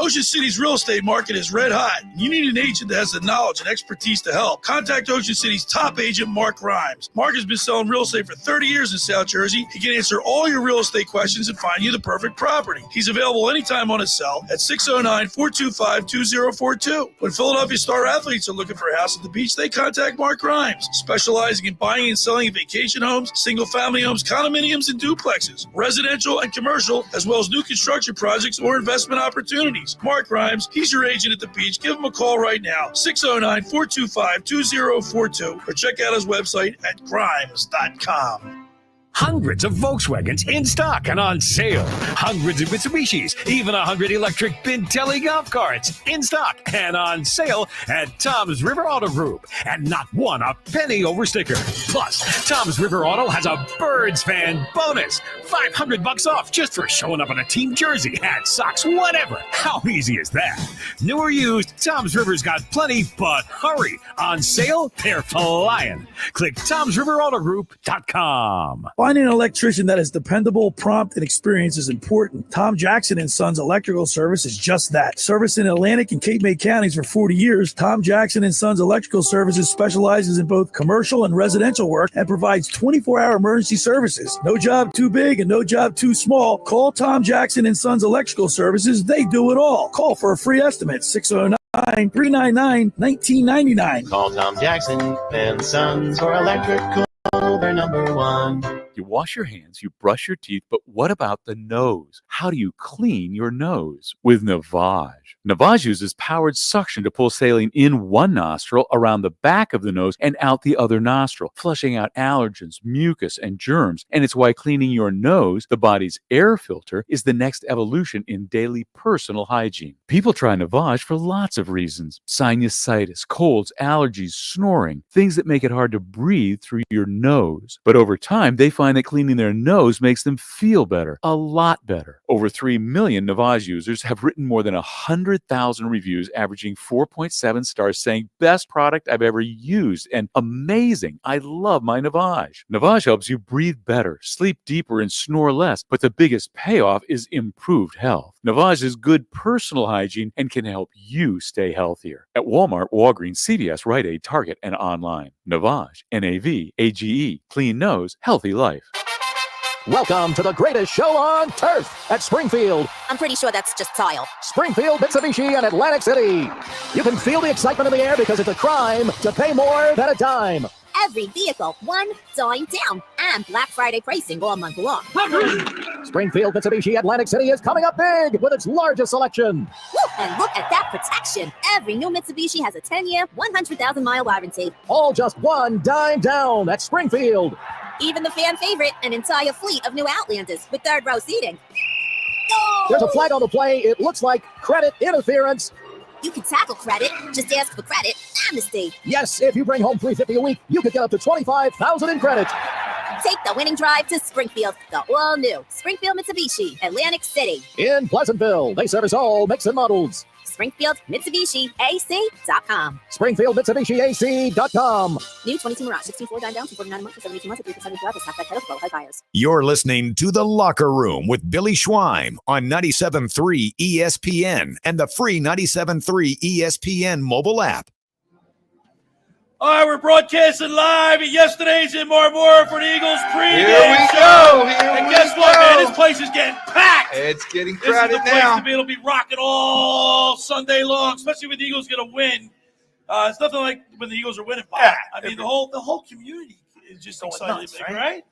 Ocean City's real estate market is red hot. You need an agent that has the knowledge and expertise to help. Contact Ocean City's top agent, Mark Rhymes. Mark has been selling real estate for 30 years in South Jersey. He can answer all your real estate questions and find you the perfect property. He's available anytime on his cell at 609-425-2042. When Philadelphia star athletes are looking for a house at the beach, they contact Mark Rhymes, specializing in buying and selling vacation homes, single-family homes, condominiums, and duplexes, residential and commercial, as well as new construction projects or investment opportunities. Mark Rhymes, he's your agent at the beach. Give him a call right now, 609-425-2042, or check out his website at grimes.com. Hundreds of Volkswagens in stock and on sale. Hundreds of Mitsubishis, even 100 electric Bintelli golf carts in stock and on sale at Tom's River Auto Group. And not one a penny over sticker. Plus, Tom's River Auto has a Birds fan bonus. $500 off just for showing up in a team jersey, hat, socks, whatever. How easy is that? New or used, Tom's River's got plenty, but hurry. On sale, they're flying. Click Tom'sRiverAutoGroup.com. Finding an electrician that is dependable, prompt, and experienced is important. Tom Jackson & Sons Electrical Service is just that. Service in Atlantic and Cape May counties for 40 years, Tom Jackson & Sons Electrical Services specializes in both commercial and residential work and provides 24-hour emergency services. No job too big and no job too small. Call Tom Jackson & Sons Electrical Services. They do it all. Call for a free estimate, 609-399-1999. Call Tom Jackson and Sons for electrical. They're number one. You wash your hands, you brush your teeth, but what about the nose? How do you clean your nose? With Navage. Navage uses powered suction to pull saline in one nostril, around the back of the nose, and out the other nostril, flushing out allergens, mucus, and germs. And it's why cleaning your nose, the body's air filter, is the next evolution in daily personal hygiene. People try Navage for lots of reasons. Sinusitis, colds, allergies, snoring, things that make it hard to breathe through your nose. But over time, they find that cleaning their nose makes them feel better, a lot better. Over 3 million Navage users have written more than 100,000 reviews, averaging 4.7 stars, saying, best product I've ever used, and amazing. I love my Navage. Navage helps you breathe better, sleep deeper, and snore less. But the biggest payoff is improved health. Navage is good personal hygiene and can help you stay healthier. At Walmart, Walgreens, CVS, Rite Aid, Target, and online. Navage, N-A-V-A-G-E. Clean nose, healthy life. Welcome to the greatest show on turf at Springfield. I'm pretty sure that's just tile. Springfield, Mitsubishi, and Atlantic City. You can feel the excitement in the air because it's a crime to pay more than a dime. Every vehicle, $1 down, and Black Friday pricing all month long. Springfield, Mitsubishi, Atlantic City is coming up big with its largest selection. Woo, and look at that protection. Every new Mitsubishi has a 10-year, 100,000-mile warranty. All just $1 down at Springfield. Even the fan favorite, an entire fleet of new Outlanders with third-row seating. There's a flag on the play. It looks like credit interference. You can tackle credit. Just ask for credit. Amnesty. Yes, if you bring home $350 a week, you could get up to $25,000 in credit. Take the winning drive to Springfield, the all-new Springfield Mitsubishi, Atlantic City. In Pleasantville, they service all makes and models. Springfield Mitsubishi AC.com. Springfield Mitsubishi AC.com. New 22 Mirage, 16.4 down, 249 a month for 72 months at 3% drive. Half that pedal flow, high buyers. You're listening to The Locker Room with Billy Schweim on 97.3 ESPN and the free 97.3 ESPN mobile app. All right, we're broadcasting live at yesterday's in Marmora for the Eagles pregame Here we show. go. And guess what, man? This place is getting packed. It's getting This is crowded the place now. to be. It'll be rocking all Sunday long, especially when the Eagles get a win. It's nothing like when the Eagles are winning. Bob. I mean, the whole community is just excited, nuts, right? right?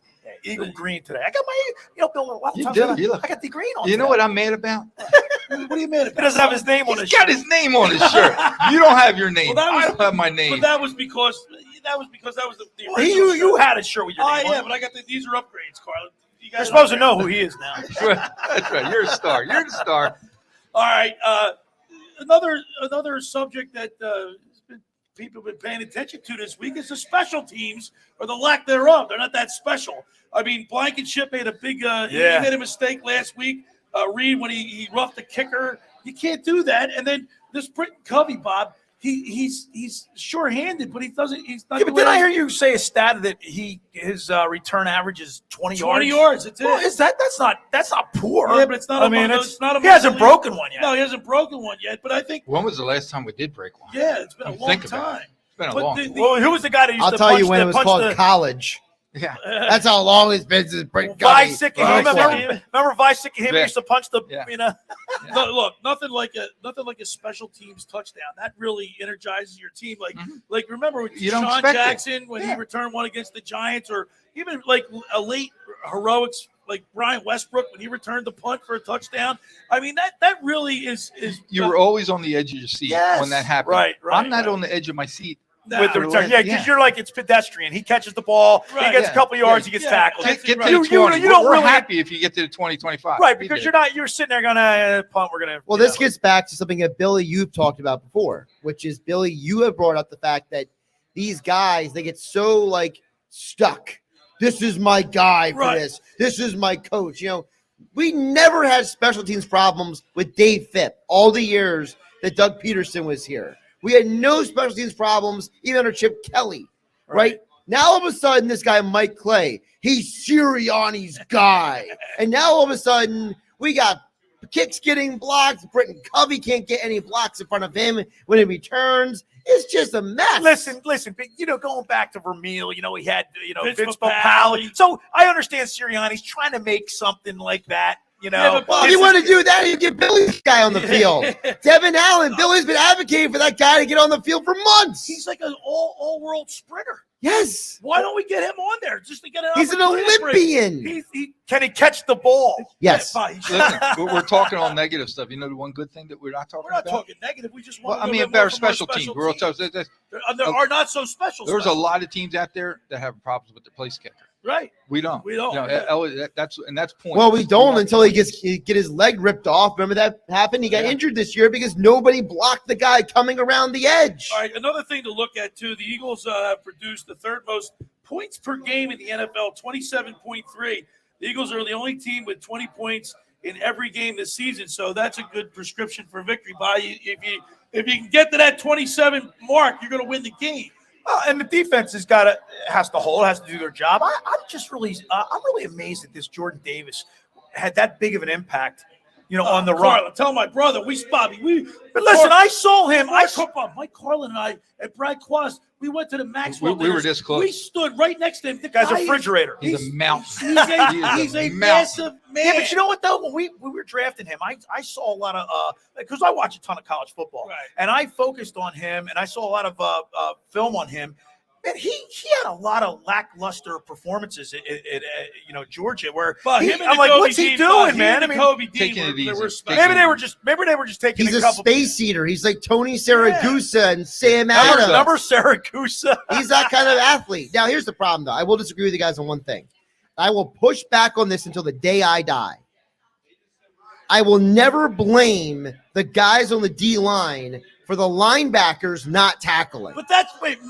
Eagle green today. I got my, Bill, a lot of You times do. You look- I got the green on. You know what I'm mad about? What are you mad about? He doesn't have his name on his He's got his name on his shirt. You don't have your name. Well, that was- I don't have my name. But that was because that was the Well, original you shirt. had a shirt with your Oh, name on yeah, it. but I got these are upgrades, Carlin. You're supposed to know who he is now. That's right. You're a star. You're the star. All right. Another subject that people have been paying attention to this week is the special teams or the lack thereof. They're not that special. I mean, Blankenship made a big he made a mistake last week. Reed, when he roughed the kicker. You can't do that. And then this Britton Covey, Bob, he's sure-handed, but he's not. Yeah, but did I hear you say a stat that his return average is 20 yards? 20 yards. That's it. Well, that's not poor. Yeah, but it's not. It's not. He hasn't broken one yet. No, he hasn't broken one yet. But I think. When was the last time we did break one? Yeah, it's been a long time. It's been a But long time. Well, who was the guy that used I'll to tell punch you when the, it was punch called the, college. Yeah. That's how long it's been since Britt Vicek, remember Vicek and him Vic. used to punch the, Yeah. No, look, nothing like a special teams touchdown. That really energizes your team. Like remember with You don't Sean expect it. Jackson when he returned one against the Giants, or even like a late heroics like Brian Westbrook when he returned the punt for a touchdown. I mean that really is. You were always on the edge of your seat when that happened. Right, I'm not on the edge of my seat. with the return. Yeah, because you're like, it's pedestrian. He catches the ball, he gets a couple yards, he gets tackled. Get to you, the 20. you don't We're really happy if you get to the 20, 25. right, because you're sitting there going, punt, we're going to. Well, this gets back to something that Billy, you've talked about before, which is, Billy, you have brought up the fact that these guys, they get so like stuck. This is my guy for this. This is my coach. You know, we never had special teams problems with Dave Phipp all the years that Doug Peterson was here. We had no special teams problems even under Chip Kelly, right? Now all of a sudden, this guy Mike Clay, he's Sirianni's guy, and now all of a sudden we got kicks getting blocked. Britton Covey can't get any blocks in front of him when he returns. It's just a mess. Listen, but, going back to Vermeil, he had, Vince Papale. So I understand Sirianni's trying to make something like that, Well, if you want to do that, you get Billy's guy on the field. Devin Allen. Billy's been advocating for that guy to get on the field for months. He's like an all-world sprinter. Yes. Why don't we get him on there just to get it? He's an Olympian. Can he catch the ball? Yes. Listen, we're talking all negative stuff. You know the one good thing that we're not talking about? We're not talking negative. We just want Well, I mean, a better special team. There are not so special. There's a lot of teams out there that have problems with their place kicker. Right. We don't. We don't. You know, that's point. Well, we don't until he get his leg ripped off. Remember that happened? He got injured this year because nobody blocked the guy coming around the edge. All right. Another thing to look at too: the Eagles have produced the third most points per game in the NFL, 27.3. The Eagles are the only team with 20 points in every game this season, so that's a good prescription for victory. If you can get to that 27 mark, you're going to win the game. And the defense has to do their job. I'm really amazed that this Jordan Davis had that big of an impact, on the run. Carlin, tell my brother, Bobby. But listen, I saw him. Mike Carlin and I and Brad Quast, we went to the Maxwell. We were this close. We stood right next to him. The guy's a guy refrigerator. He's a mountain. He's a massive man. Yeah, but you know what though? When we were drafting him, I saw a lot of because I watch a ton of college football, right. and I focused on him, and I saw a lot of film on him. And he had a lot of lackluster performances at Georgia, where I'm like, what's he doing, man? I mean, taking it easy. Maybe they were just taking. He's a a couple space eater. He's like Tony Saragusa and Sam Adams. Remember Saragusa? He's that kind of athlete. Now, here's the problem, though. I will disagree with you guys on one thing. I will push back on this until the day I die. I will never blame the guys on the D line for the linebackers not tackling. But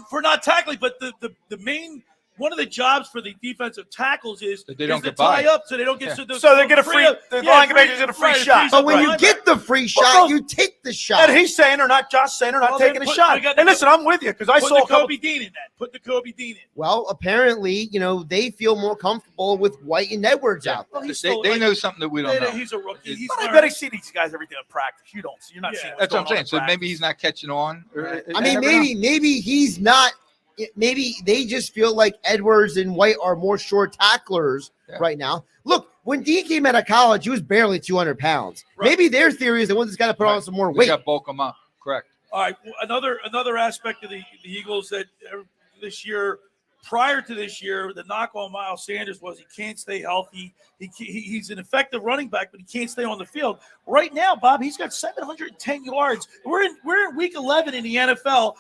for not tackling. But the main one of the jobs for the defensive tackles is they don't to get by. tie up so they don't get so they get a free. The linebackers get a free shot. But when you get the free shot, you take the shot. And he's saying, or not Josh saying, or not taking a shot. And listen, I'm with you because I saw Kobe Dean in that. Put the Kobe Dean in. Well, apparently, they feel more comfortable with White and Edwards out there. Well, they know something that we don't know. He's a rookie. I bet I see these guys every day in practice. You're not seeing. That's what I'm saying. So maybe he's not catching on. I mean, maybe he's not. Maybe they just feel like Edwards and White are more short tacklers right now. Look, when Dean came out of college, he was barely 200 pounds. Right. Maybe their theory is the one's got to put on some more weight. They got to bulk them up. Correct. All right. Another aspect of the Eagles that this year, prior to this year, the knock on Miles Sanders was he can't stay healthy. He's an effective running back, but he can't stay on the field. Right now, Bob, he's got 710 yards. We're in week 11 in the NFL.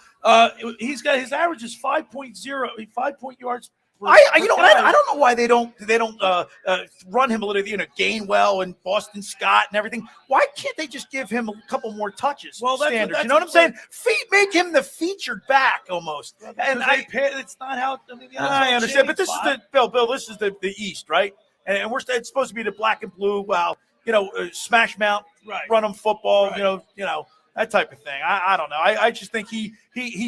He's got his average is 5.0, 5 point yards. I don't know why they don't run him a little, Gainwell and Boston Scott and everything. Why can't they just give him a couple more touches? Well, that's you know what I'm saying? Make him the featured back almost. And it's not how. I understand, but this is the Bill. This is the East, right? And it's supposed to be the black and blue. Well, smash mount, run them football. Right. That type of thing. I don't know. I just think he's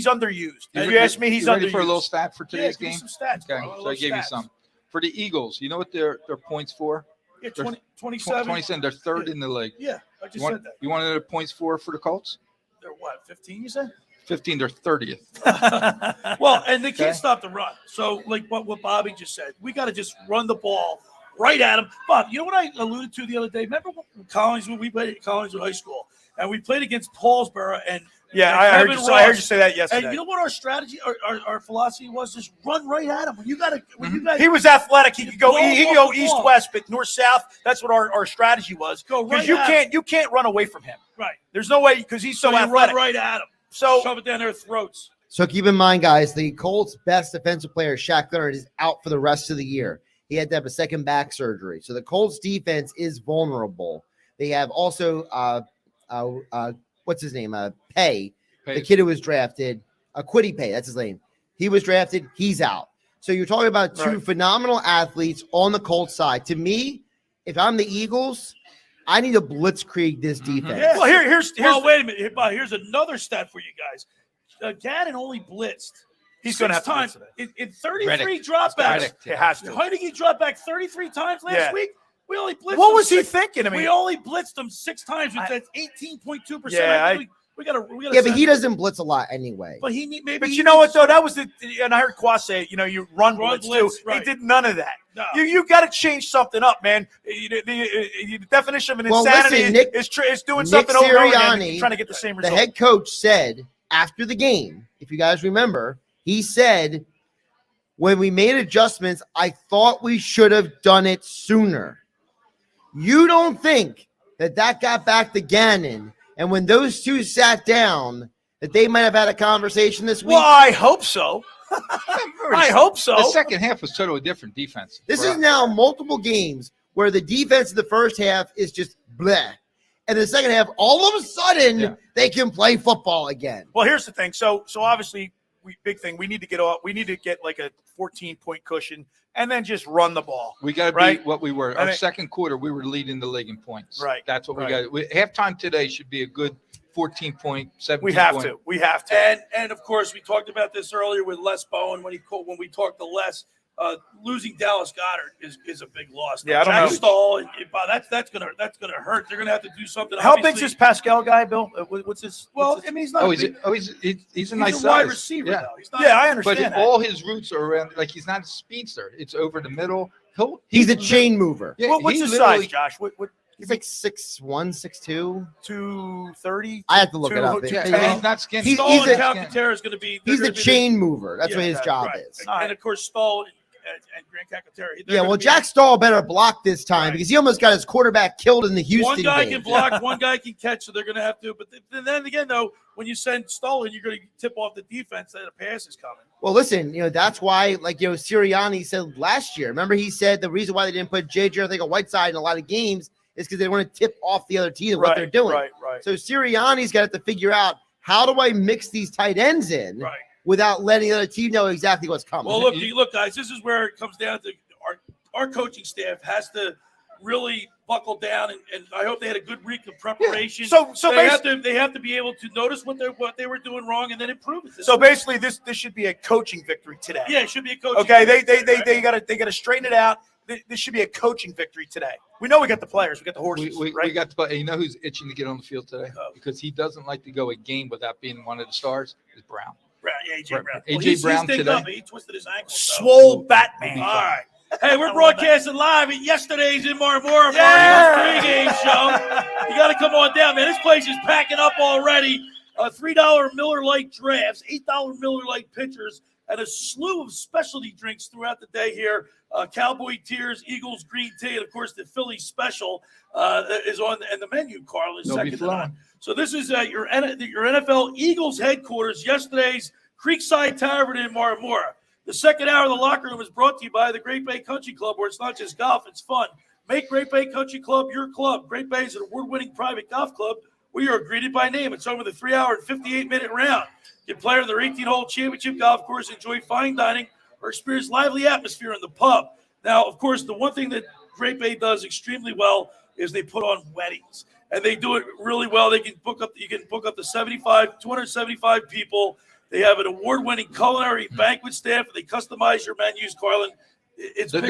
underused. If you ask me, he's ready underused. for a little stat for today's game? Some stats, okay, so I gave you some. For the Eagles, you know what their points for? Yeah, 27. 27. They're third in the league. Yeah, I just said that. You wanted their points for the Colts? They're what, 15, you said? 15, they're 30th. Well, and they can't stop the run. So, like what Bobby just said, we got to just run the ball right at them. Bob, you know what I alluded to the other day? Remember when we played at Collinswood High School, and we played against Paulsboro, and I heard you say that yesterday. And you know what our strategy, our philosophy was? Just run right at him. When you guys, he was athletic. He could go east-west, but north-south. That's what our strategy was. Because you can't run away from him. Right. There's no way because he's so athletic. Run right at him. So shove it down their throats. So keep in mind, guys, the Colts' best defensive player, Shaq Leonard, is out for the rest of the year. He had to have a second back surgery. So the Colts' defense is vulnerable. They have also what's his name? Pay. The kid who was drafted, Quiddy Pay, that's his name. He was drafted, he's out. So you're talking about two phenomenal athletes on the Colts side. To me, if I'm the Eagles, I need to blitzkrieg this defense. Yes. Well, wait a minute. Here's another stat for you guys. Gannon only blitzed. He's going to have time in 33 Reddick. dropbacks. It has to. Heinicke dropped back 33 times last week. We only blitzed. What was he thinking? I mean, we only blitzed him 6 times. That's 18.2%. Yeah, we got to. Yeah, but he doesn't blitz a lot anyway. But But you know what though? That was and I heard Quas say, you run blitz too. Right. He did none of that. No. You got to change something up, man. The definition of an insanity is doing something over and over again, trying to get the same result. The head coach said after the game, if you guys remember, he said when we made adjustments, I thought we should have done it sooner. You don't think that got back to Gannon, and when those two sat down, that they might have had a conversation this week? Well, I hope so. I hope so. The second half was totally different defense. This is now multiple games where the defense in the first half is just bleh. And the second half, all of a sudden, they can play football again. Well, here's the thing. So obviously, big thing. We need to get off. We need to get like a 14-point cushion and then just run the ball. We got to be what we were. Our second quarter, we were leading the league in points. Right. That's what we got. Halftime today should be a good 14 point, 17 We have point. to. We have to. And of course, we talked about this earlier with Les Bowen when we talked to Les. Losing Dallas Goedert is a big loss. Yeah, I don't Jack know. Stahl, that's gonna hurt. They're gonna have to do something. How Obviously, big's this Pascal guy, Bill? What's his? Well, I mean, he's not. He's a nice wide size. receiver, Yeah. though. He's not, I understand. But that. all his roots are around. Like he's not a speedster. It's over the middle. He's a chain mover. Yeah, What's he his literally- size, Josh? What? He's like 6'1", 6'2". 230. I have to look it up. Yeah, he's not skinny. Stahl and Calcaterra is going to be. He's a chain mover. That's what his job right. is. And of course, Stahl and Grant Calcaterra. Yeah, well, Jack Stahl better block this time because he almost got his quarterback killed in the Houston One guy game. can block, one guy can catch, so they're going to have to. But then again, though, when you send Stahl in, you're going to tip off the defense that a pass is coming. Well, listen, that's why, Sirianni said last year. Remember, he said the reason why they didn't put J.J. Whiteside in a lot of games is because they want to tip off the other team what they're doing. Right. So Sirianni's got to figure out, how do I mix these tight ends in without letting the other team know exactly what's coming? Well, look, guys, this is where it comes down to our coaching staff has to really buckle down, and I hope they had a good week of preparation. So they have to be able to notice what they were doing wrong and then improve it. So basically, this should be a coaching victory today. Yeah, it should be a coaching. Okay, victory. they gotta straighten it out. This should be a coaching victory today. We know we got the players, we got the horses, We right? got the. You know who's itching to get on the field today because he doesn't like to go a game without being one of the stars. Is Brown. AJ Brown. AJ Brown today. He twisted his ankle. Swole Batman. All right. Hey, we're broadcasting live at yesterday's in Marmora for our pregame show. You got to come on down, man. This place is packing up already. $3 Miller Lite drafts, $8 Miller Lite pitchers, and a slew of specialty drinks throughout the day here. Cowboy Tears, Eagles Green Tea, and of course the Philly Special is on the menu. Carlin They'll be second to none. flowing. So this is your NFL Eagles headquarters. Yesterday's Creekside Tavern in Marmora. The second hour of the locker room is brought to you by the Great Bay Country Club, where it's not just golf, it's fun. Make Great Bay Country Club your club. Great Bay is an award-winning private golf club where you are greeted by name. It's over the 3-hour and 58-minute round. Get player in their 18-hole championship golf course, enjoy fine dining, or experience lively atmosphere in the pub. Now, of course, the one thing that Great Bay does extremely well is they put on weddings, and they do it really well. You can book up to 275 people. They have an award-winning culinary banquet staff. They customize your menus, Carlin. It's a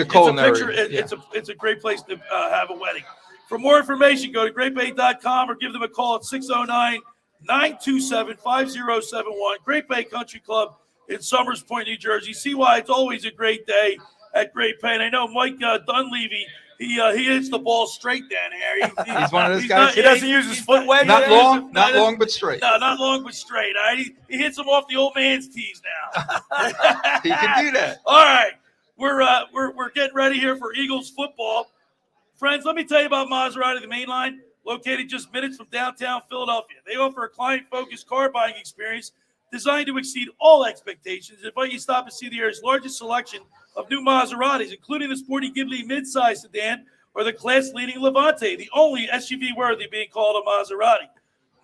great place to have a wedding. For more information, go to greatbay.com or give them a call at 609-927-5071. Great Bay Country Club in Summers Point, New Jersey. See why it's always a great day at Great Bay. And I know Mike Dunleavy, he hits the ball straight down here. He's one of those guys. He doesn't use his foot wedge. Not long, but straight. No, not long, but straight. All right? He hits them off the old man's tees now. He can do that. All right. We're getting ready here for Eagles football. Friends, let me tell you about Maserati, the main line, located just minutes from downtown Philadelphia. They offer a client-focused car buying experience designed to exceed all expectations. Invite you to stop and see the area's largest selection of new Maseratis, including the sporty Ghibli midsize sedan or the class-leading Levante, the only SUV worthy of being called a Maserati.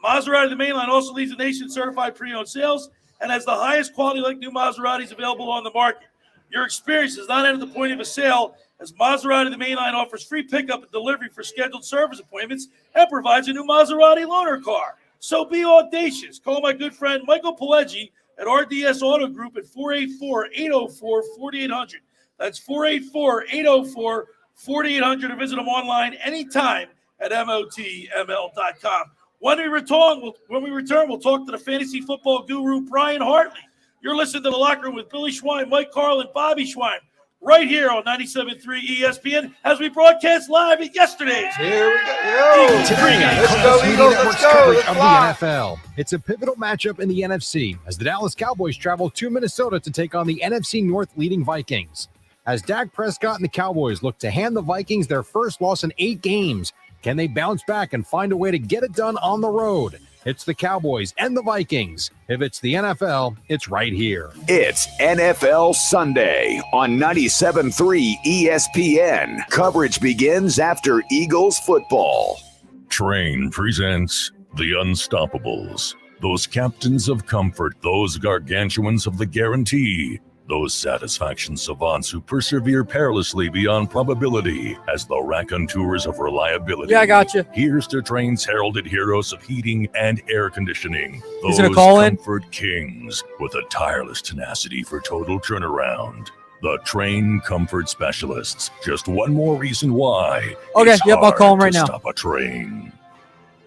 Maserati, the mainline, also leads the nation certified pre-owned sales and has the highest quality like new Maseratis available on the market. Your experience does not end at the point of a sale, as Maserati, the mainline, offers free pickup and delivery for scheduled service appointments and provides a new Maserati loaner car. So be audacious. Call my good friend Michael Pileggi at RDS Auto Group at 484-804-4800. That's 484-804-4800, or visit them online anytime at motml.com. When we return, we'll talk to the fantasy football guru, Brian Hartley. You're listening to The Locker Room with Billy Schweim, Mike Carlin, Bobby Schweim. right here on 97.3 ESPN as we broadcast live at yesterday's. Here we go. Today, Let's go, Media Eagles. Network's Let's go. coverage Let's of fly. the NFL. It's a pivotal matchup in the NFC as the Dallas Cowboys travel to Minnesota to take on the NFC North leading Vikings. As Dak Prescott and the Cowboys look to hand the Vikings their first loss in 8 games, can they bounce back and find a way to get it done on the road? It's the Cowboys and the Vikings. If it's the NFL, it's right here. It's NFL Sunday on 97.3 ESPN. Coverage begins after Eagles football. Train presents The Unstoppables. Those captains of comfort, those gargantuans of the guarantee, those satisfaction savants who persevere perilously beyond probability as the raconteurs of reliability. Yeah, I got you. Here's to Train's heralded heroes of heating and air conditioning. He's Those gonna call in. comfort kings with a tireless tenacity for total turnaround. The Train Comfort Specialists. Just one more reason why. Okay, it's yep, I'll call him hard right to now. Stop a train.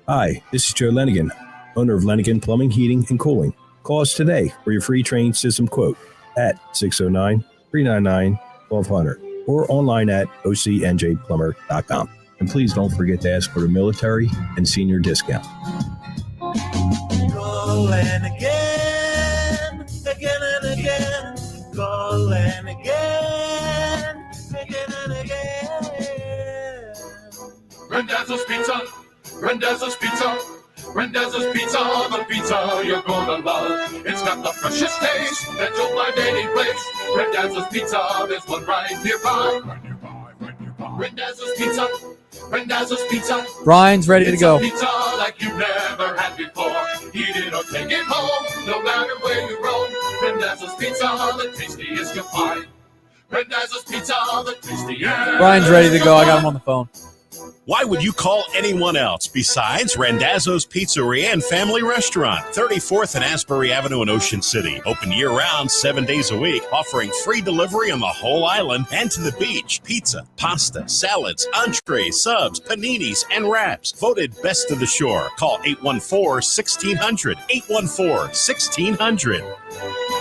Hi, this is Joe Lenigan, owner of Lenigan Plumbing, Heating, and Cooling. Call us today for your free train system quote at 609-399-1200 or online at ocnjplumber.com. And please don't forget to ask for the military and senior discount. Calling again, again and again. Calling again, again and again. Randazzo's Pizza, Randazzo's Pizza, Randazzo's Pizza, the pizza you're gonna love. It's got the freshest taste that you'll find any place. Randazzo's Pizza, there's one right nearby. Randazzo's Pizza, Randazzo's Pizza. Brian's ready to It's go. a pizza like you've never had before. Eat it or take it home, no matter where you roam. Randazzo's Pizza, the tastiest you'll find. Randazzo's Pizza, the tastiest. Brian's ready to go. I got him on the phone. Why would you call anyone else besides Randazzo's Pizzeria and Family Restaurant, 34th and Asbury Avenue in Ocean City. Open year-round, 7 days a week, offering free delivery on the whole island and to the beach. Pizza, pasta, salads, entrees, subs, paninis, and wraps. Voted best of the shore. Call 814-1600. 814-1600.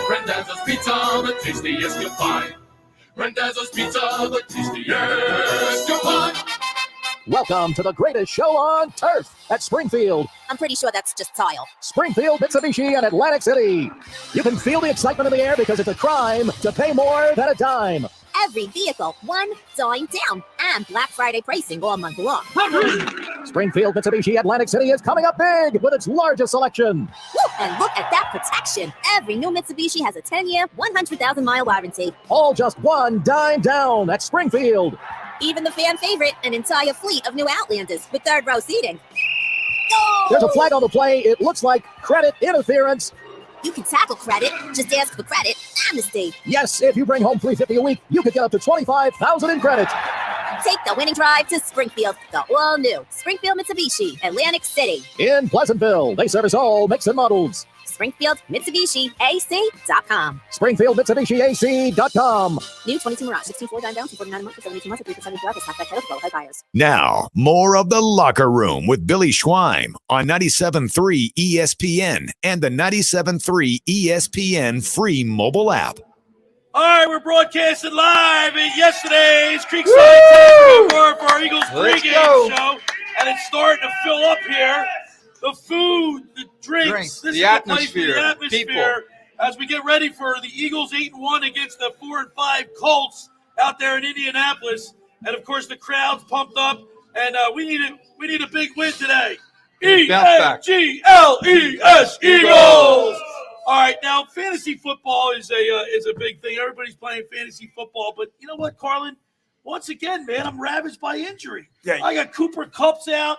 Randazzo's Pizza, the tastiest you'll find. Randazzo's Pizza, the tastiest you'll find. Welcome to the greatest show on turf at Springfield. I'm pretty sure that's just tile. Springfield, Mitsubishi, and Atlantic City. You can feel the excitement in the air because it's a crime to pay more than a dime. Every vehicle, one dime down, and Black Friday pricing all month long. Springfield, Mitsubishi, Atlantic City is coming up big with its largest selection. Woo! And look at that protection. Every new Mitsubishi has a 10-year, 100,000-mile warranty. All just one dime down at Springfield. Even the fan favorite, an entire fleet of new Outlanders with third-row seating. There's a flag on the play. It looks like credit interference. You can tackle credit. Just ask for credit amnesty. Yes, if you bring home $350 a week, you could get up to $25,000 in credit. Take the winning drive to Springfield, the all-new Springfield Mitsubishi, Atlantic City. In Pleasantville, they service all makes and models. Springfield Mitsubishi AC.com. Springfield Mitsubishi AC.com. New 22 Mirage, 16.4 down, 249 a month for 72 months, 3% APR, with half that title for qualified buyers. Now, more of the Locker Room with Billy Schweim on 97.3 ESPN and the 97.3 ESPN free mobile app. All right, we're broadcasting live at yesterday's Creekside Tavern for our Eagles pregame show, and it's starting to fill up here. The food, the drinks, this the is atmosphere, the atmosphere people. as we get ready for the Eagles 8-1 against the 4-5 Colts out there in Indianapolis, and of course the crowd's pumped up, and we need a big win today. E-A-G-L-E-S, Eagles. All right, now fantasy football is a big thing. Everybody's playing fantasy football, but you know what, Carlin? Once again, man, I'm ravaged by injury. Yeah. I got Cooper Kupp's out.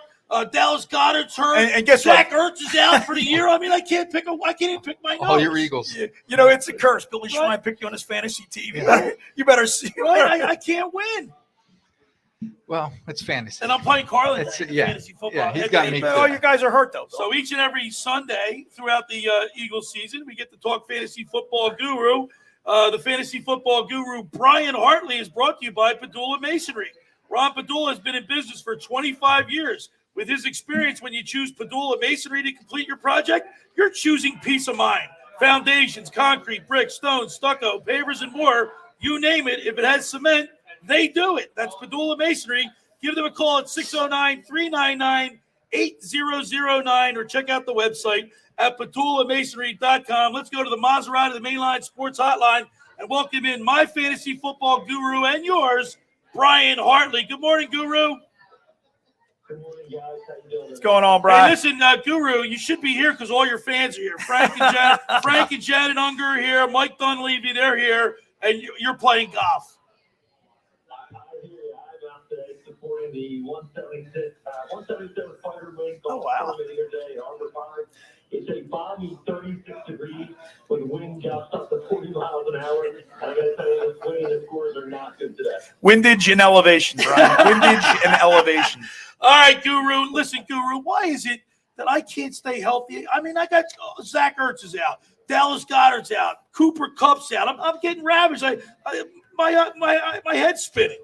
Dallas Goddard's hurt. And guess Zach what? Ertz is out for the year. I mean, I can't even pick my nose. All your Eagles. You know, it's a curse. Billy Schweim picked you on his fantasy team. You better see. Right? I can't win. Well, it's fantasy. And I'm playing Carlin. Yeah. Fantasy football. Yeah, he's got me. All you guys are hurt, though. So each and every Sunday throughout the Eagles season, we get to talk fantasy football guru. The fantasy football guru, Brian Hartley, is brought to you by Padula Masonry. Ron Padula has been in business for 25 years. With his experience, when you choose Padula Masonry to complete your project, you're choosing peace of mind. Foundations, concrete, bricks, stones, stucco, pavers, and more. you name it. If it has cement, they do it. That's Padula Masonry. Give them a call at 609-399-8009 or check out the website at padulamasonry.com. Let's go to the Maserati, the Mainline Sports Hotline, and welcome in my fantasy football guru and yours, Brian Hartley. Good morning, Guru. What's going on, Brian? Hey, listen, Guru, you should be here because all your fans are here. Frank and Janet Unger are here. Mike Dunleavy, they're here, and you're playing golf. Supporting the 177 fighter wing. Oh, wow. Here today, Arbor Park. It's a foggy 36 degrees with wind gusts up to 40 miles an hour. And I got to tell you, the wind and the scores are not good today. Windage and elevation, Brian. Windage and elevation. All right, Guru. Listen, Guru, why is it that I can't stay healthy? I mean, I got Zach Ertz is out. Dallas Goedert's out. Cooper Kupp's out. I'm getting ravaged. My head's spinning.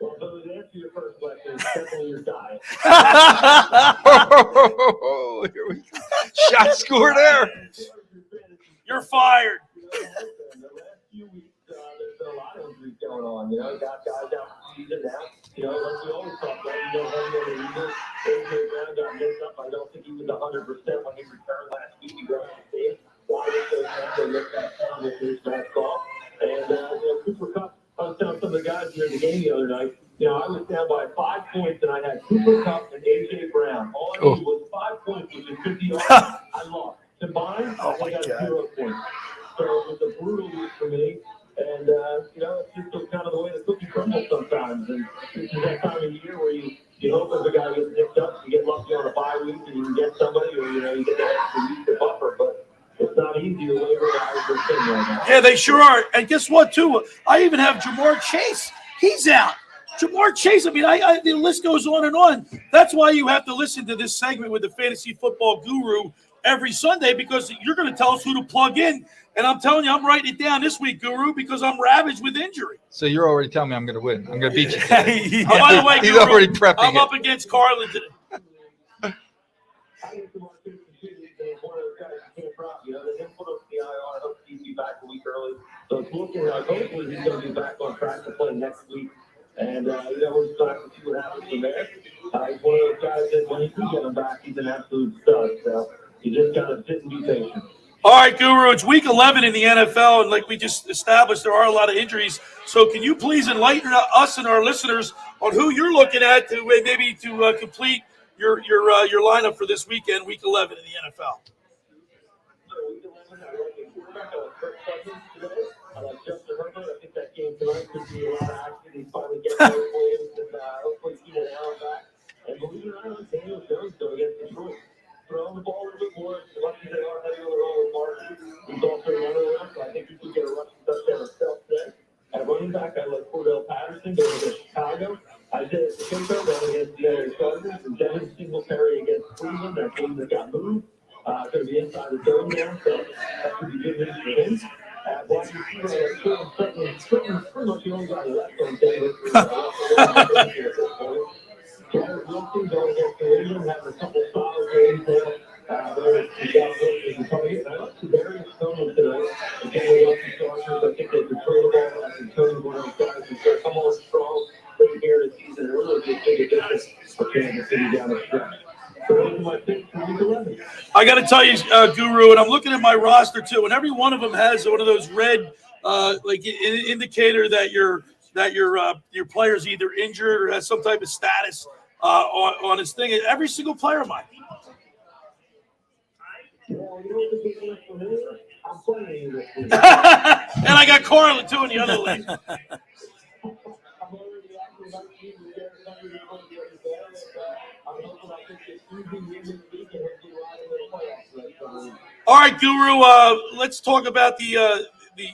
Well, to answer your first question, it's definitely your diet. Here we go. Shot score there. You're fired. The last few weeks, there's been a lot of injuries going on. You know, got guys out for season now. You know, like we always talk about, heavy on the Eagles. AJ Brown got mixed up. I don't think he was 100% when he returned last week. He got on the stage. Why was so bad? They looked that down with his last call. And, Cooper Kupp, I was telling some of the guys here in the game the other night, you know, I was down by 5 points, and I had Cooper Kupp and A.J. Brown. All I needed was 5 points, which is 50 yards. I lost. Combined, I got 0 points. So it was a brutal week for me. And, you know, it's just kind of the way the cookie crumbles sometimes. And this is that time of year where you hope if a guy gets nicked up, you get lucky on a bye week, and you can get somebody, or, you know, you get that extra week to buffer. But it's not easy to waiver guys for thing right now. Yeah, they sure are. And guess what, too? I even have Jamar Chase. He's out. Jamar Chase, I mean, the list goes on and on. That's why you have to listen to this segment with the Fantasy Football Guru every Sunday, because you're going to tell us who to plug in. And I'm telling you, I'm writing it down this week, Guru, because I'm ravaged with injury. So you're already telling me I'm going to win. I'm going to beat you today. Oh, by the way, He's Guru, already prepping I'm it. up against Carlin today. You know, they didn't put him in the IR. I hope he'll be back a week early. So it's looking like hopefully he's going to be back on track to play next week. And, you know, we're just going to have to see what happens from there. He's one of those guys that when you do get him back, he's an absolute stud. So you just got to sit and be patient. All right, Guru, it's week 11 in the NFL, and like we just established, there are a lot of injuries. So can you please enlighten us and our listeners on who you're looking at to maybe to complete your lineup for this weekend, week 11 in the NFL? I like Justin Herbert. I think that game tonight could be a lot of action. He's finally getting those Williams and hopefully Keenan Allen back. And believe it or not, Daniel Jones though against Detroit. Throwing the ball a little bit more. As much as they are heavy on the roll with Martin, he's also running around. So I think he could get a rushing touchdown himself today. At running back, I like Cordell Patterson going to Chicago. Isaiah Pacheco going against the LA Chargers. And Devin Singletary against Cleveland. That game that got moved. Going to be inside the dome now. So that could be good news for him. Wide receiver, pretty much the only guy left on David. Jared Wilson going against the Ravens, having a couple solid games there. There's the Dallas and I like Darius Tony today. Again, we love the Chargers. I think they control the ball. I think Tony's one of those guys who's going to come on strong late here in the season and really get big additions for Kansas City down the stretch. I got to tell you, Guru, and I'm looking at my roster too, and every one of them has one of those red, indicator that your player's either injured or has some type of status on his thing. Every single player of mine. And I got Carlin too in the other league. All right, Guru, let's talk about the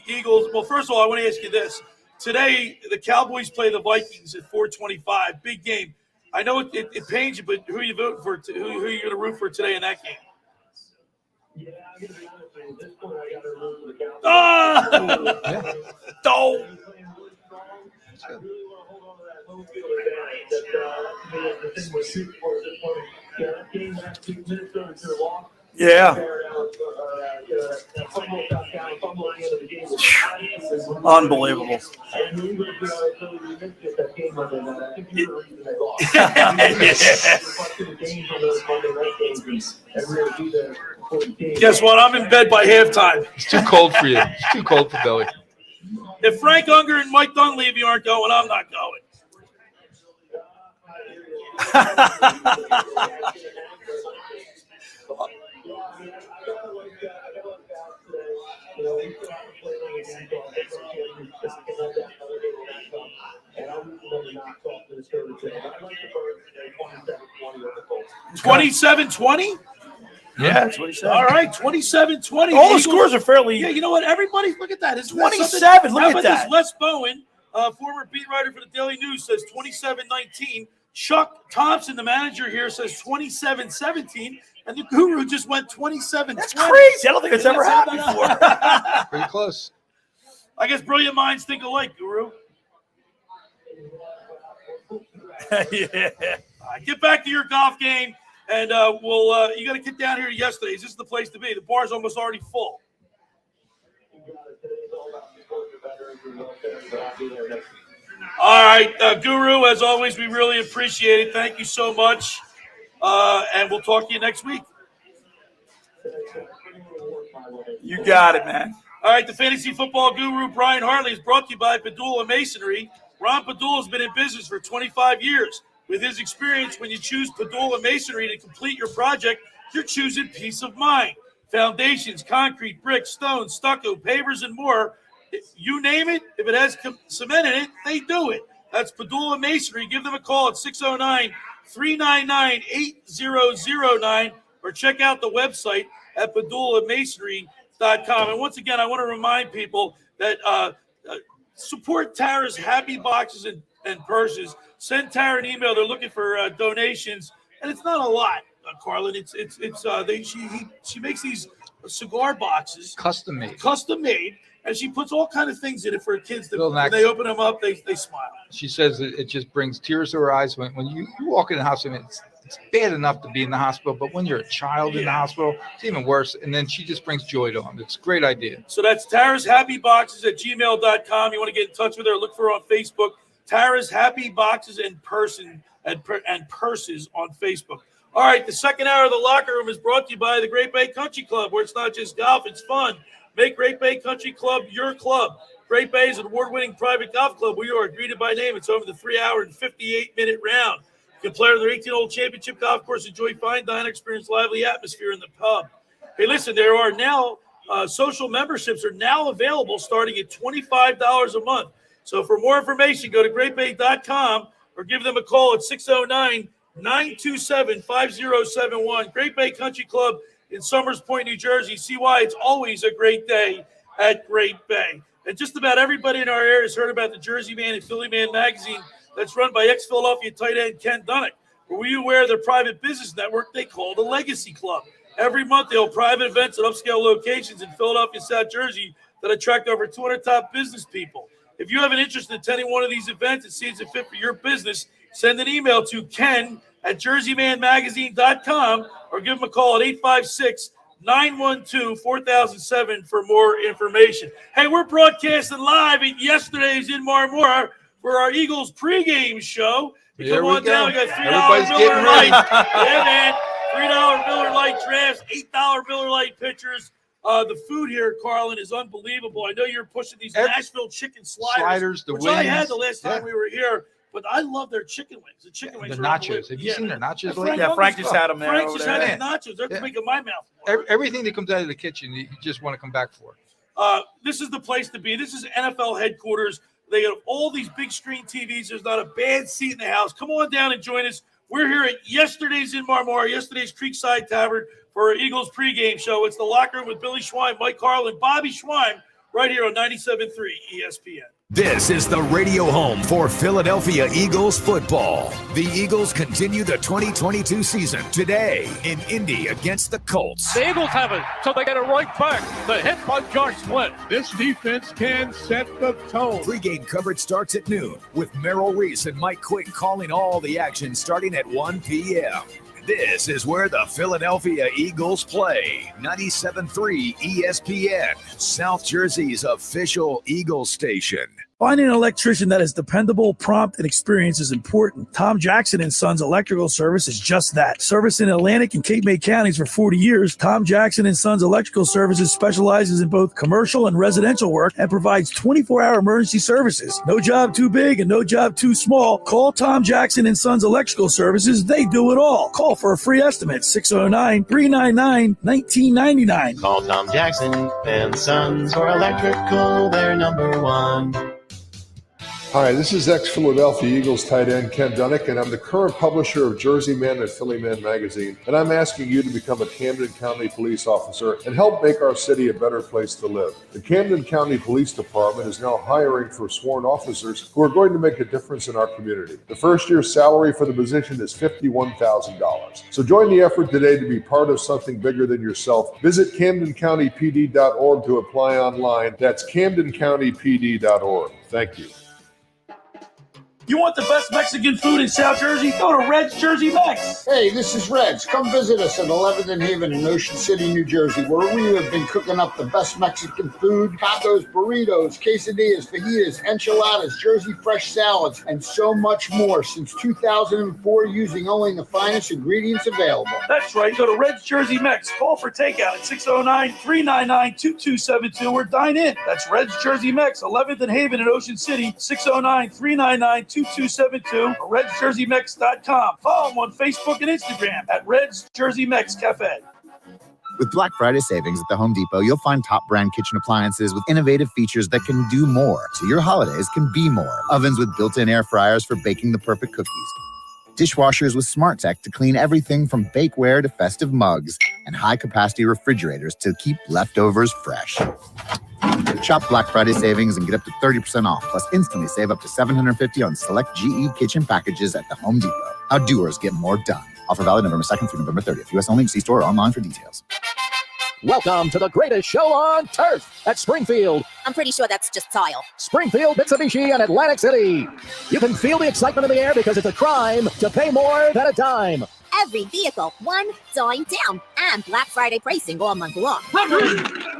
Eagles. Well, first of all, I want to ask you this. Today, the Cowboys play the Vikings at 4:25. Big game. I know it pains you, but who are you voting for? Who are you going to root for today in that game? Yeah, I'm going to be honest with you. At this point, I got to root for the Cowboys. Oh! I really want to hold on to that home field advantage. That's the thing we're shooting for at this point. Yeah, that game last week, Minnesota should have lost. Yeah. That fumble got down, fumble at the end of the game was Unbelievable. Guess what? I'm in bed by halftime. It's too cold for you. It's too cold for Billy. If Frank Unger and Mike Dunleavy aren't going, I'm not going. $27-20? Yeah, that's what he said. All right, 27-20. All the scores are fairly. Yeah, you know what? Everybody, look at that. It's 27. Look How at about that. this? Les Bowen, former beat writer for the Daily News, says 27-19. Chuck Thompson, the manager here, says 27-17. And the Guru just went 27-20. That's crazy. I don't think it's ever happened before. Pretty close. I guess brilliant minds think alike, Guru. Yeah. All right, get back to your golf game, and you got to get down here to yesterday's. This is the place to be. The bar's almost already full. All right, Guru, as always, we really appreciate it. Thank you so much, and we'll talk to you next week. You got it, man. All right, the fantasy football guru, Brian Hartley, is brought to you by Padula Masonry. Ron Padula has been in business for 25 years. With his experience, when you choose Padula Masonry to complete your project, you're choosing peace of mind. Foundations, concrete, bricks, stone, stucco, pavers, and more. You name it, if it has cement in it, they do it. That's Padula Masonry. Give them a call at 609-399-8009 or check out the website at padulamasonry.com. And once again, I want to remind people that support Tara's Happy Boxes and Purses. Send Tara an email. They're looking for donations, and it's not a lot, Carlin. She makes these cigar boxes, custom made, and she puts all kind of things in it for kids. When they open them up, they smile. She says it just brings tears to her eyes when you walk in the hospital. It's bad enough to be in the hospital, but when you're a child in the hospital, it's even worse. And then she just brings joy to them. It's a great idea. So that's Tara's Happy Boxes at gmail.com. You want to get in touch with her, look for her on Facebook. Tara's Happy Boxes and Purses on Facebook. All right, the second hour of the locker room is brought to you by the Great Bay Country Club, where it's not just golf, it's fun. Make Great Bay Country Club your club. Great Bay is an award-winning private golf club where you are greeted by name. It's over the 3-hour and 58-minute round. You can play on their 18-hole championship golf course, enjoy fine dining, experience lively atmosphere in the pub. Hey, listen, there are now social memberships are now available starting at $25 a month. So for more information, go to greatbay.com or give them a call at 609-927-5071. Great Bay Country Club in Summers Point, New Jersey. See why it's always a great day at Great Bay. And just about everybody in our area has heard about the Jersey Man and Philly Man magazine that's run by ex-Philadelphia tight end Ken Dunnick. Were you aware of their private business network they call the Legacy Club? Every month, they hold private events at upscale locations in Philadelphia, South Jersey that attract over 200 top business people. If you have an interest in attending one of these events and see it's a fit for your business, send an email to ken@jerseymanmagazine.com or give them a call at 856-912-4007 for more information. Hey, we're broadcasting live at yesterday's in Marmora for our Eagles pregame show. Here Come we on go. down. We got $3 Everybody's Miller getting Lite. ready. Yeah, man. $3 Miller Lite drafts, $8 Miller Lite pitchers. The food here, Carlin, is unbelievable. I know you're pushing these Nashville chicken sliders the which I had wings. the last time we were here. But I love their chicken wings. The chicken wings The are nachos. unbelievable. Have you seen their nachos lately? Frank just had them there. Frank over just there. had the nachos. They're making my mouth water. Everything that comes out of the kitchen, you just want to come back for. This is the place to be. This is NFL headquarters. They have all these big screen TVs. There's not a bad seat in the house. Come on down and join us. We're here at yesterday's in Marmora, yesterday's Creekside Tavern for our Eagles pregame show. It's the locker room with Billy Schweim, Mike Carlin, Bobby Schweim, right here on 97.3 ESPN. This is the radio home for Philadelphia Eagles football. The Eagles continue the 2022 season today in Indy against the Colts. The Eagles have it, so they get it right back. The hit by Josh Hennig. This defense can set the tone. Pre-game coverage starts at noon with Merrill Reese and Mike Quick calling all the action starting at 1 p.m. This is where the Philadelphia Eagles play. 97.3 ESPN, South Jersey's official Eagles station. Finding an electrician that is dependable, prompt, and experienced is important. Tom Jackson and Sons Electrical Service is just that. Service in Atlantic and Cape May counties for 40 years, Tom Jackson and Sons Electrical Services specializes in both commercial and residential work and provides 24-hour emergency services. No job too big and no job too small. Call Tom Jackson and Sons Electrical Services. They do it all. Call for a free estimate, 609-399-1999. Call Tom Jackson and Sons for electrical, they're number one. Hi, this is ex-Philadelphia Eagles tight end Ken Dunnick, and I'm the current publisher of Jersey Men and Philly Men magazine, and I'm asking you to become a Camden County police officer and help make our city a better place to live. The Camden County Police Department is now hiring for sworn officers who are going to make a difference in our community. The first year's salary for the position is $51,000. So join the effort today to be part of something bigger than yourself. Visit CamdenCountyPD.org to apply online. That's CamdenCountyPD.org. Thank you. You want the best Mexican food in South Jersey? Go to Red's Jersey Mex. Hey, this is Red's. Come visit us at 11th and Haven in Ocean City, New Jersey, where we have been cooking up the best Mexican food, tacos, burritos, quesadillas, fajitas, enchiladas, Jersey fresh salads, and so much more since 2004 using only the finest ingredients available. That's right. Go to Red's Jersey Mex. Call for takeout at 609-399-2272 or dine in. That's Red's Jersey Mex, 11th and Haven in Ocean City, 609-399-2272 or Red'sJerseyMex.com. Follow them on Facebook and Instagram at Red's Jersey Mex Cafe. With Black Friday savings at the Home Depot, you'll find top brand kitchen appliances with innovative features that can do more, so your holidays can be more. Ovens with built-in air fryers for baking the perfect cookies. Dishwashers with smart tech to clean everything from bakeware to festive mugs, and high-capacity refrigerators to keep leftovers fresh. Shop Black Friday savings and get up to 30% off, plus instantly save up to $750 on select GE kitchen packages at the Home Depot. How doers get more done. Offer valid November 2nd through November 30th. U.S. only. See store or online for details. Welcome to the greatest show on turf at Springfield. I'm pretty sure that's just tile. Springfield, Mitsubishi, and Atlantic City. You can feel the excitement in the air because it's a crime to pay more than a dime. Every vehicle, one dime down, and Black Friday pricing all month long.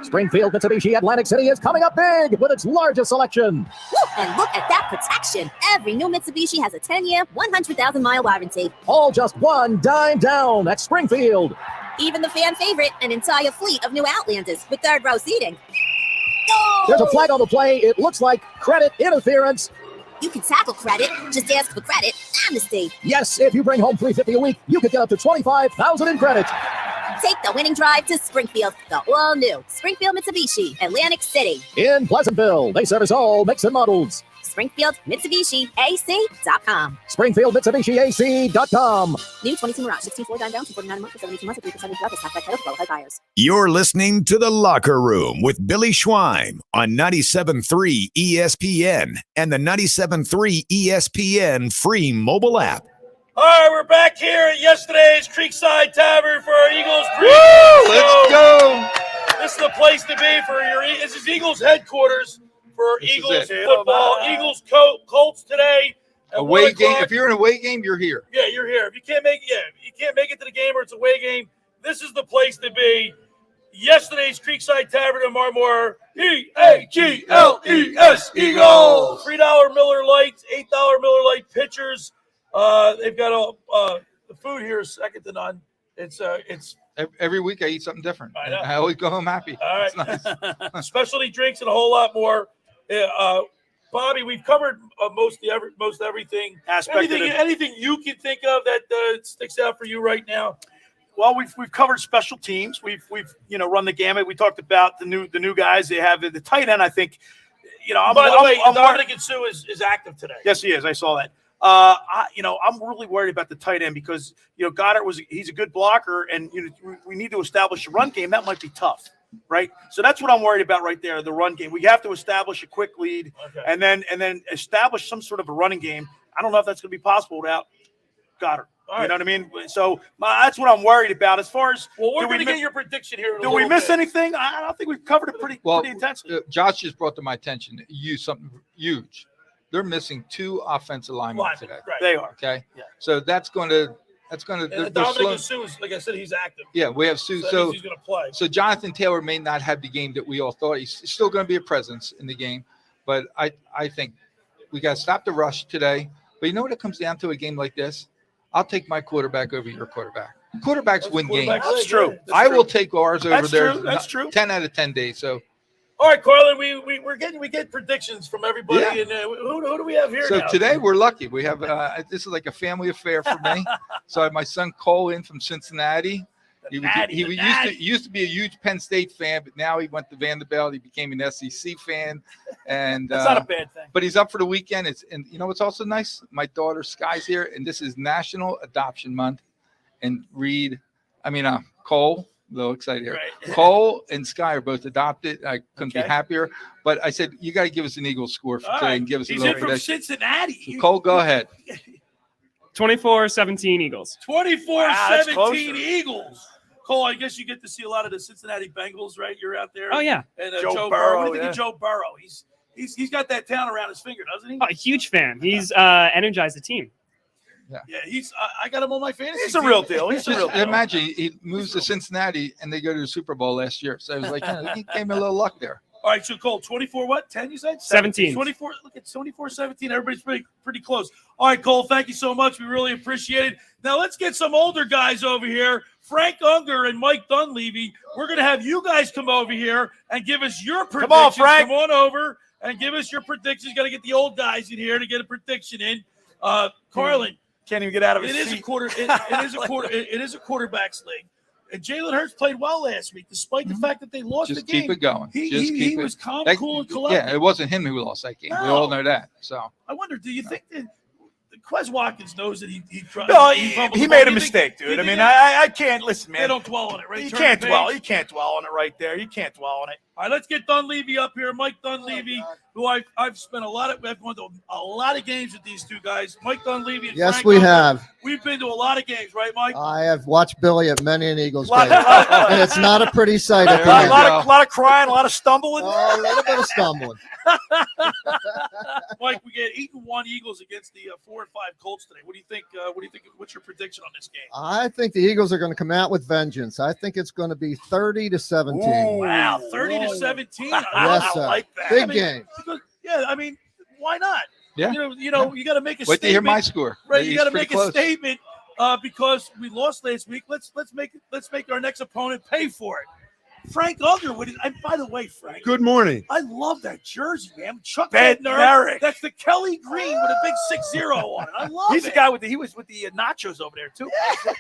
Springfield, Mitsubishi, Atlantic City is coming up big with its largest selection. Woo! And look at that protection. Every new Mitsubishi has a 10-year, 100,000-mile warranty. All just one dime down at Springfield. Even the fan favorite, an entire fleet of new Outlanders with third-row seating. There's a flag on the play. It looks like credit interference. You can tackle credit. Just ask for credit. Amnesty. Yes, if you bring home $350 a week, you could get up to $25,000 in credit. Take the winning drive to Springfield, the all-new Springfield Mitsubishi, Atlantic City. In Pleasantville, they service all makes and models. Springfield Mitsubishi AC.com. Springfield Mitsubishi AC.com. New 22 Mirage, 16.4 down, 249 a month for 72 months, 3% interest, half that credit, qualified buyers. You're listening to The Locker Room with Billy Schweim on 97.3 ESPN and the 97.3 ESPN free mobile app. All right, we're back here at yesterday's Creekside Tavern for our Eagles Woo! Let's go. This is the place to be for your. This is Eagles headquarters for Eagles football. Eagles Colts today. Away game. If you're in an away game, you're here. Yeah, you're here. If you can't make it to the game or it's a away game, this is the place to be. Yesterday's Creekside Tavern in Marmora. EAGLES Eagles. $3 Miller Lights, $8 Miller Lite pitchers. They've got the food here is second to none. It's every week I eat something different. I always go home happy. All right, Nice. Specialty drinks and a whole lot more. Bobby, we've covered most everything. Anything you can think of that sticks out for you right now? Well, we've covered special teams. We've run the gamut. We talked about the new guys they have. The tight end, I think. By the way, Dominic Sue is active today. Yes, he is. I saw that. I'm really worried about the tight end because Goddard he's a good blocker, and we need to establish a run game. That might be tough, right? So that's what I'm worried about right there. The run game. We have to establish a quick lead, and then establish some sort of a running game. I don't know if that's going to be possible without Goddard. Right. You know what I mean? So that's what I'm worried about. As far as we're going to get your prediction here. Do we miss anything? I don't think we've covered it pretty intensely. Josh just brought to my attention something huge. They're missing 2 offensive linemen today. Right. They are. Okay. Yeah. So that's going to That's going to. And Dominic Sue's, like I said, he's active. Yeah, we have Sue. So, So he's going to play. So Jonathan Taylor may not have the game that we all thought. He's still going to be a presence in the game, but I think we got to stop the rush today. But you know what it comes down to a game like this? I'll take my quarterback over your quarterback. Quarterbacks win games. That's true. I will take ours over there. That's true. 10 out of 10 days. So. All right, Carlin, we get predictions from everybody, and who do we have here? So now? today we're lucky. We have this is like a family affair for me. So I have my son Cole in from Cincinnati. He used to be a huge Penn State fan, but now he went to Vanderbilt. He became an SEC fan, and that's not a bad thing. But he's up for the weekend. And you know what's also nice? My daughter Sky's here, and this is National Adoption Month. And Cole. A little excited here. Right. Cole and Sky are both adopted. I couldn't be happier. But I said, you got to give us an Eagles score for today and give us a little prediction. He's in from Cincinnati. So Cole, go ahead. 24-17 Eagles. 24-17 Eagles. Cole, I guess you get to see a lot of the Cincinnati Bengals, right? You're out there. Oh, yeah. And Joe Burrow. What do you think of Joe Burrow? He's got that town around his finger, doesn't he? Oh, a huge fan. He's energized the team. Yeah, I got him on my fantasy. He's a real deal. Imagine he moves to Cincinnati and they go to the Super Bowl last year. So I was like, he gave me a little luck there. All right, so Cole, 24 what? 10 you said? 17. 24. Look at 24-17. Everybody's pretty close. All right, Cole, thank you so much. We really appreciate it. Now let's get some older guys over here. Frank Unger and Mike Dunleavy. We're going to have you guys come over here and give us your predictions. Come on, Frank. Come on over and give us your predictions. Got to get the old guys in here to get a prediction in. Carlin. Can't even get out of his seat. It is a quarterback's league. And Jalen Hurts played well last week, despite the fact that they lost the game. Keep it going. He was calm, cool, and collected. Yeah, it wasn't him who lost that game. No. We all know that. So I wonder, do you think that Quez Watkins knows that he made a mistake, dude. I mean, I can't listen, man. They don't dwell on it, right? You can't dwell on it right there. You can't dwell on it. All right, let's get Dunleavy up here. Mike Dunleavy, who I've spent I've gone to a lot of games with these two guys. Mike Dunleavy and yes, Frank we Unger. have. We've been to a lot of games, right, Mike? I have watched Billy at many an Eagles game, and it's not a pretty sight. A lot of crying, a lot of stumbling. Oh, a little bit of stumbling. Mike, we get 8-1 Eagles against the 4-5 Colts today. What do you think? What's your prediction on this game? I think the Eagles are going to come out with vengeance. I think it's going to be 30-17. Ooh, wow, 30-17. Yes, sir. I like that. Big game. Because, I mean, why not? Yeah. You got to make a statement. Wait to hear my score. Right, you got to make a statement because we lost last week. Let's make our next opponent pay for it. Frank Underwood. And by the way, Frank. Good morning. I love that jersey, man. Chuck Bednarik. That's the Kelly Green with a big 6-0 on it. I love He's it. the guy he was with the nachos over there too.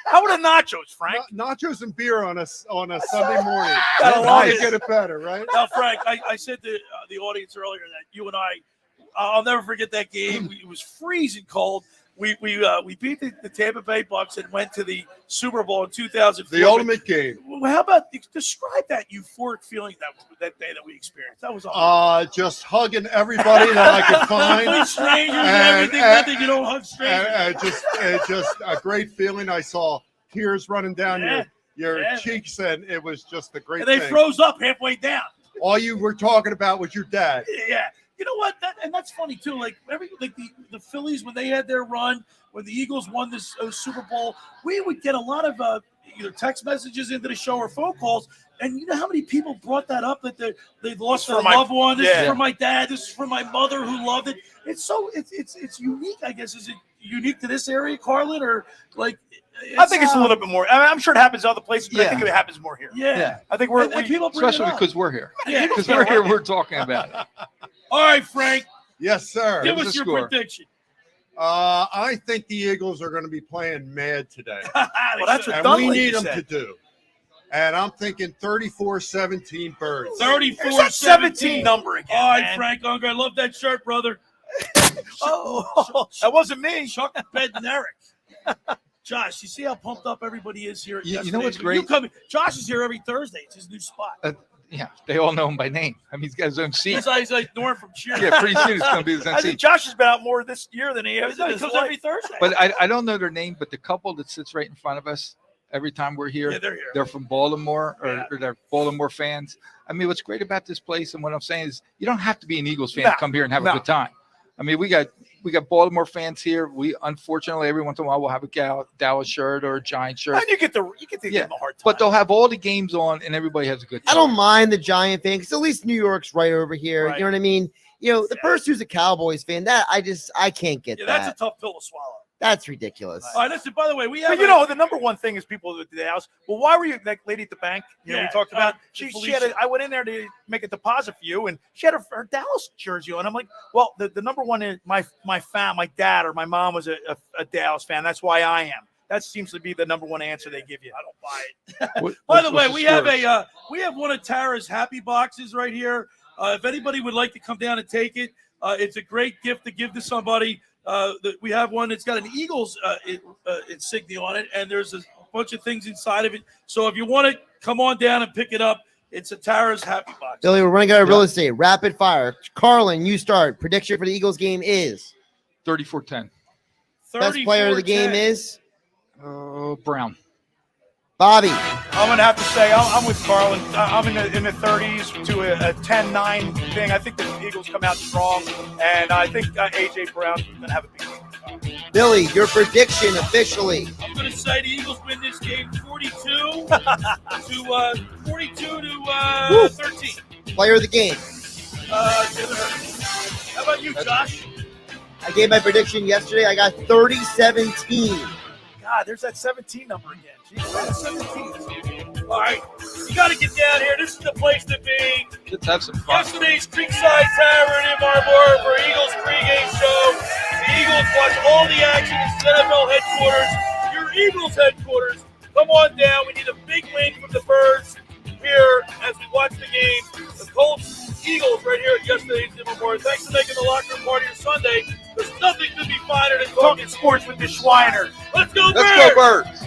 How are the nachos, Frank? Nachos and beer on a Sunday morning. Gotta love it. Get it better, right? Now, Frank, I said to the audience earlier that you and I'll never forget that game. It was freezing cold. We beat the Tampa Bay Bucks and went to the Super Bowl in 2004. The ultimate game. Well, how about describe that euphoric feeling that day that we experienced? That was awesome. Just hugging everybody that I could find. Strangers and everything. You don't hug strangers. Just a great feeling. I saw tears running down your cheeks, and it was just a great thing. They froze up halfway down. All you were talking about was your dad. Yeah. You know what? That's funny too. Like the Phillies, when they had their run, when the Eagles won this Super Bowl, we would get a lot of either text messages into the show or phone calls. And you know how many people brought that up that they lost their loved one. This is for my dad. This is for my mother who loved it. It's unique. I guess is it unique to this area, Carlin, or like? I think it's a little bit more. I mean, I'm sure it happens other places, but I think it happens more here. Yeah. I think people bring especially because we're here. Yeah, because we're here. We're talking about it. All right, Frank. Yes, sir. Give us your prediction. I think the Eagles are going to be playing mad today. Well, that's what Dunleavy we need them said. to do. And I'm thinking 34-17 Birds. 34-17 number again. All right, man. Frank Unger. I love that shirt, brother. That wasn't me. Chuck Bednarik. Josh, you see how pumped up everybody is here? You know what's great? Josh is here every Thursday. It's his new spot. Yeah, they all know him by name. I mean, he's got his own seat. He's like Norm from Cheer. Yeah, pretty soon it's going to be his own I think seat. Josh has been out more this year than he has. He comes every Thursday. But I don't know their name, but the couple that sits right in front of us every time we're here, they're here. They're from Baltimore, or they're Baltimore fans. I mean, what's great about this place and what I'm saying is you don't have to be an Eagles fan to come here and have a good time. I mean, we got Baltimore fans here. We unfortunately every once in a while we'll have a Dallas shirt or a Giant shirt. And you get to give them a hard time. But they'll have all the games on and everybody has a good I time. don't mind the Giant fan because at least New York's right over here. Right. You know what I mean? The person who's a Cowboys fan, that I can't get that. That's a tough pill to swallow. That's ridiculous. All right, listen, by the way, we have the number one thing is people at the house. Well, why were you that lady at the bank? We talked about. She had. I went in there to make a deposit for you, and she had her Dallas jersey on. I'm like, well, the number one is my dad or my mom was a Dallas fan. That's why I am. That seems to be the number one answer they give you. I don't buy it. By the way, we have one of Tara's happy boxes right here. If anybody would like to come down and take it, it's a great gift to give to somebody. We have one that's got an Eagles insignia on it, and there's a bunch of things inside of it. So if you want it, come on down and pick it up. It's a Tara's Happy Box. Billy, we're running out of real estate. Rapid fire. Carlin, you start. Prediction for the Eagles game is 34-10. Best player of the game is Brown. Bobby. I'm going to have to say I'm with Carlin. I'm in the 30s to a 10-9 thing. I think the Eagles come out strong, and I think A.J. Brown's going to have a big game. Billy, your prediction officially. I'm going to say the Eagles win this game 42 to 13. Player of the game. How about you, Josh? I gave my prediction yesterday. I got 30-17. God, there's that 17 number again. Jeez, 17. All right, you got to get down here. This is the place to be. Let's have some fun. Yesterday's Creekside Tavern in Marmora for Eagles pregame show. The Eagles watch all the action at NFL headquarters. Your Eagles headquarters. Come on down. We need a big win from the Birds here as we watch the game. The Colts, Eagles right here at yesterday's in Marmora. Thanks for making the locker room part of your Sunday. There's nothing to be finer than talking sports with the Schweiner. Let's go, Birds! Let's go, Birds!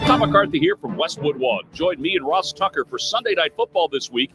Tom McCarthy here from Westwood One. Join me and Ross Tucker for Sunday Night Football this week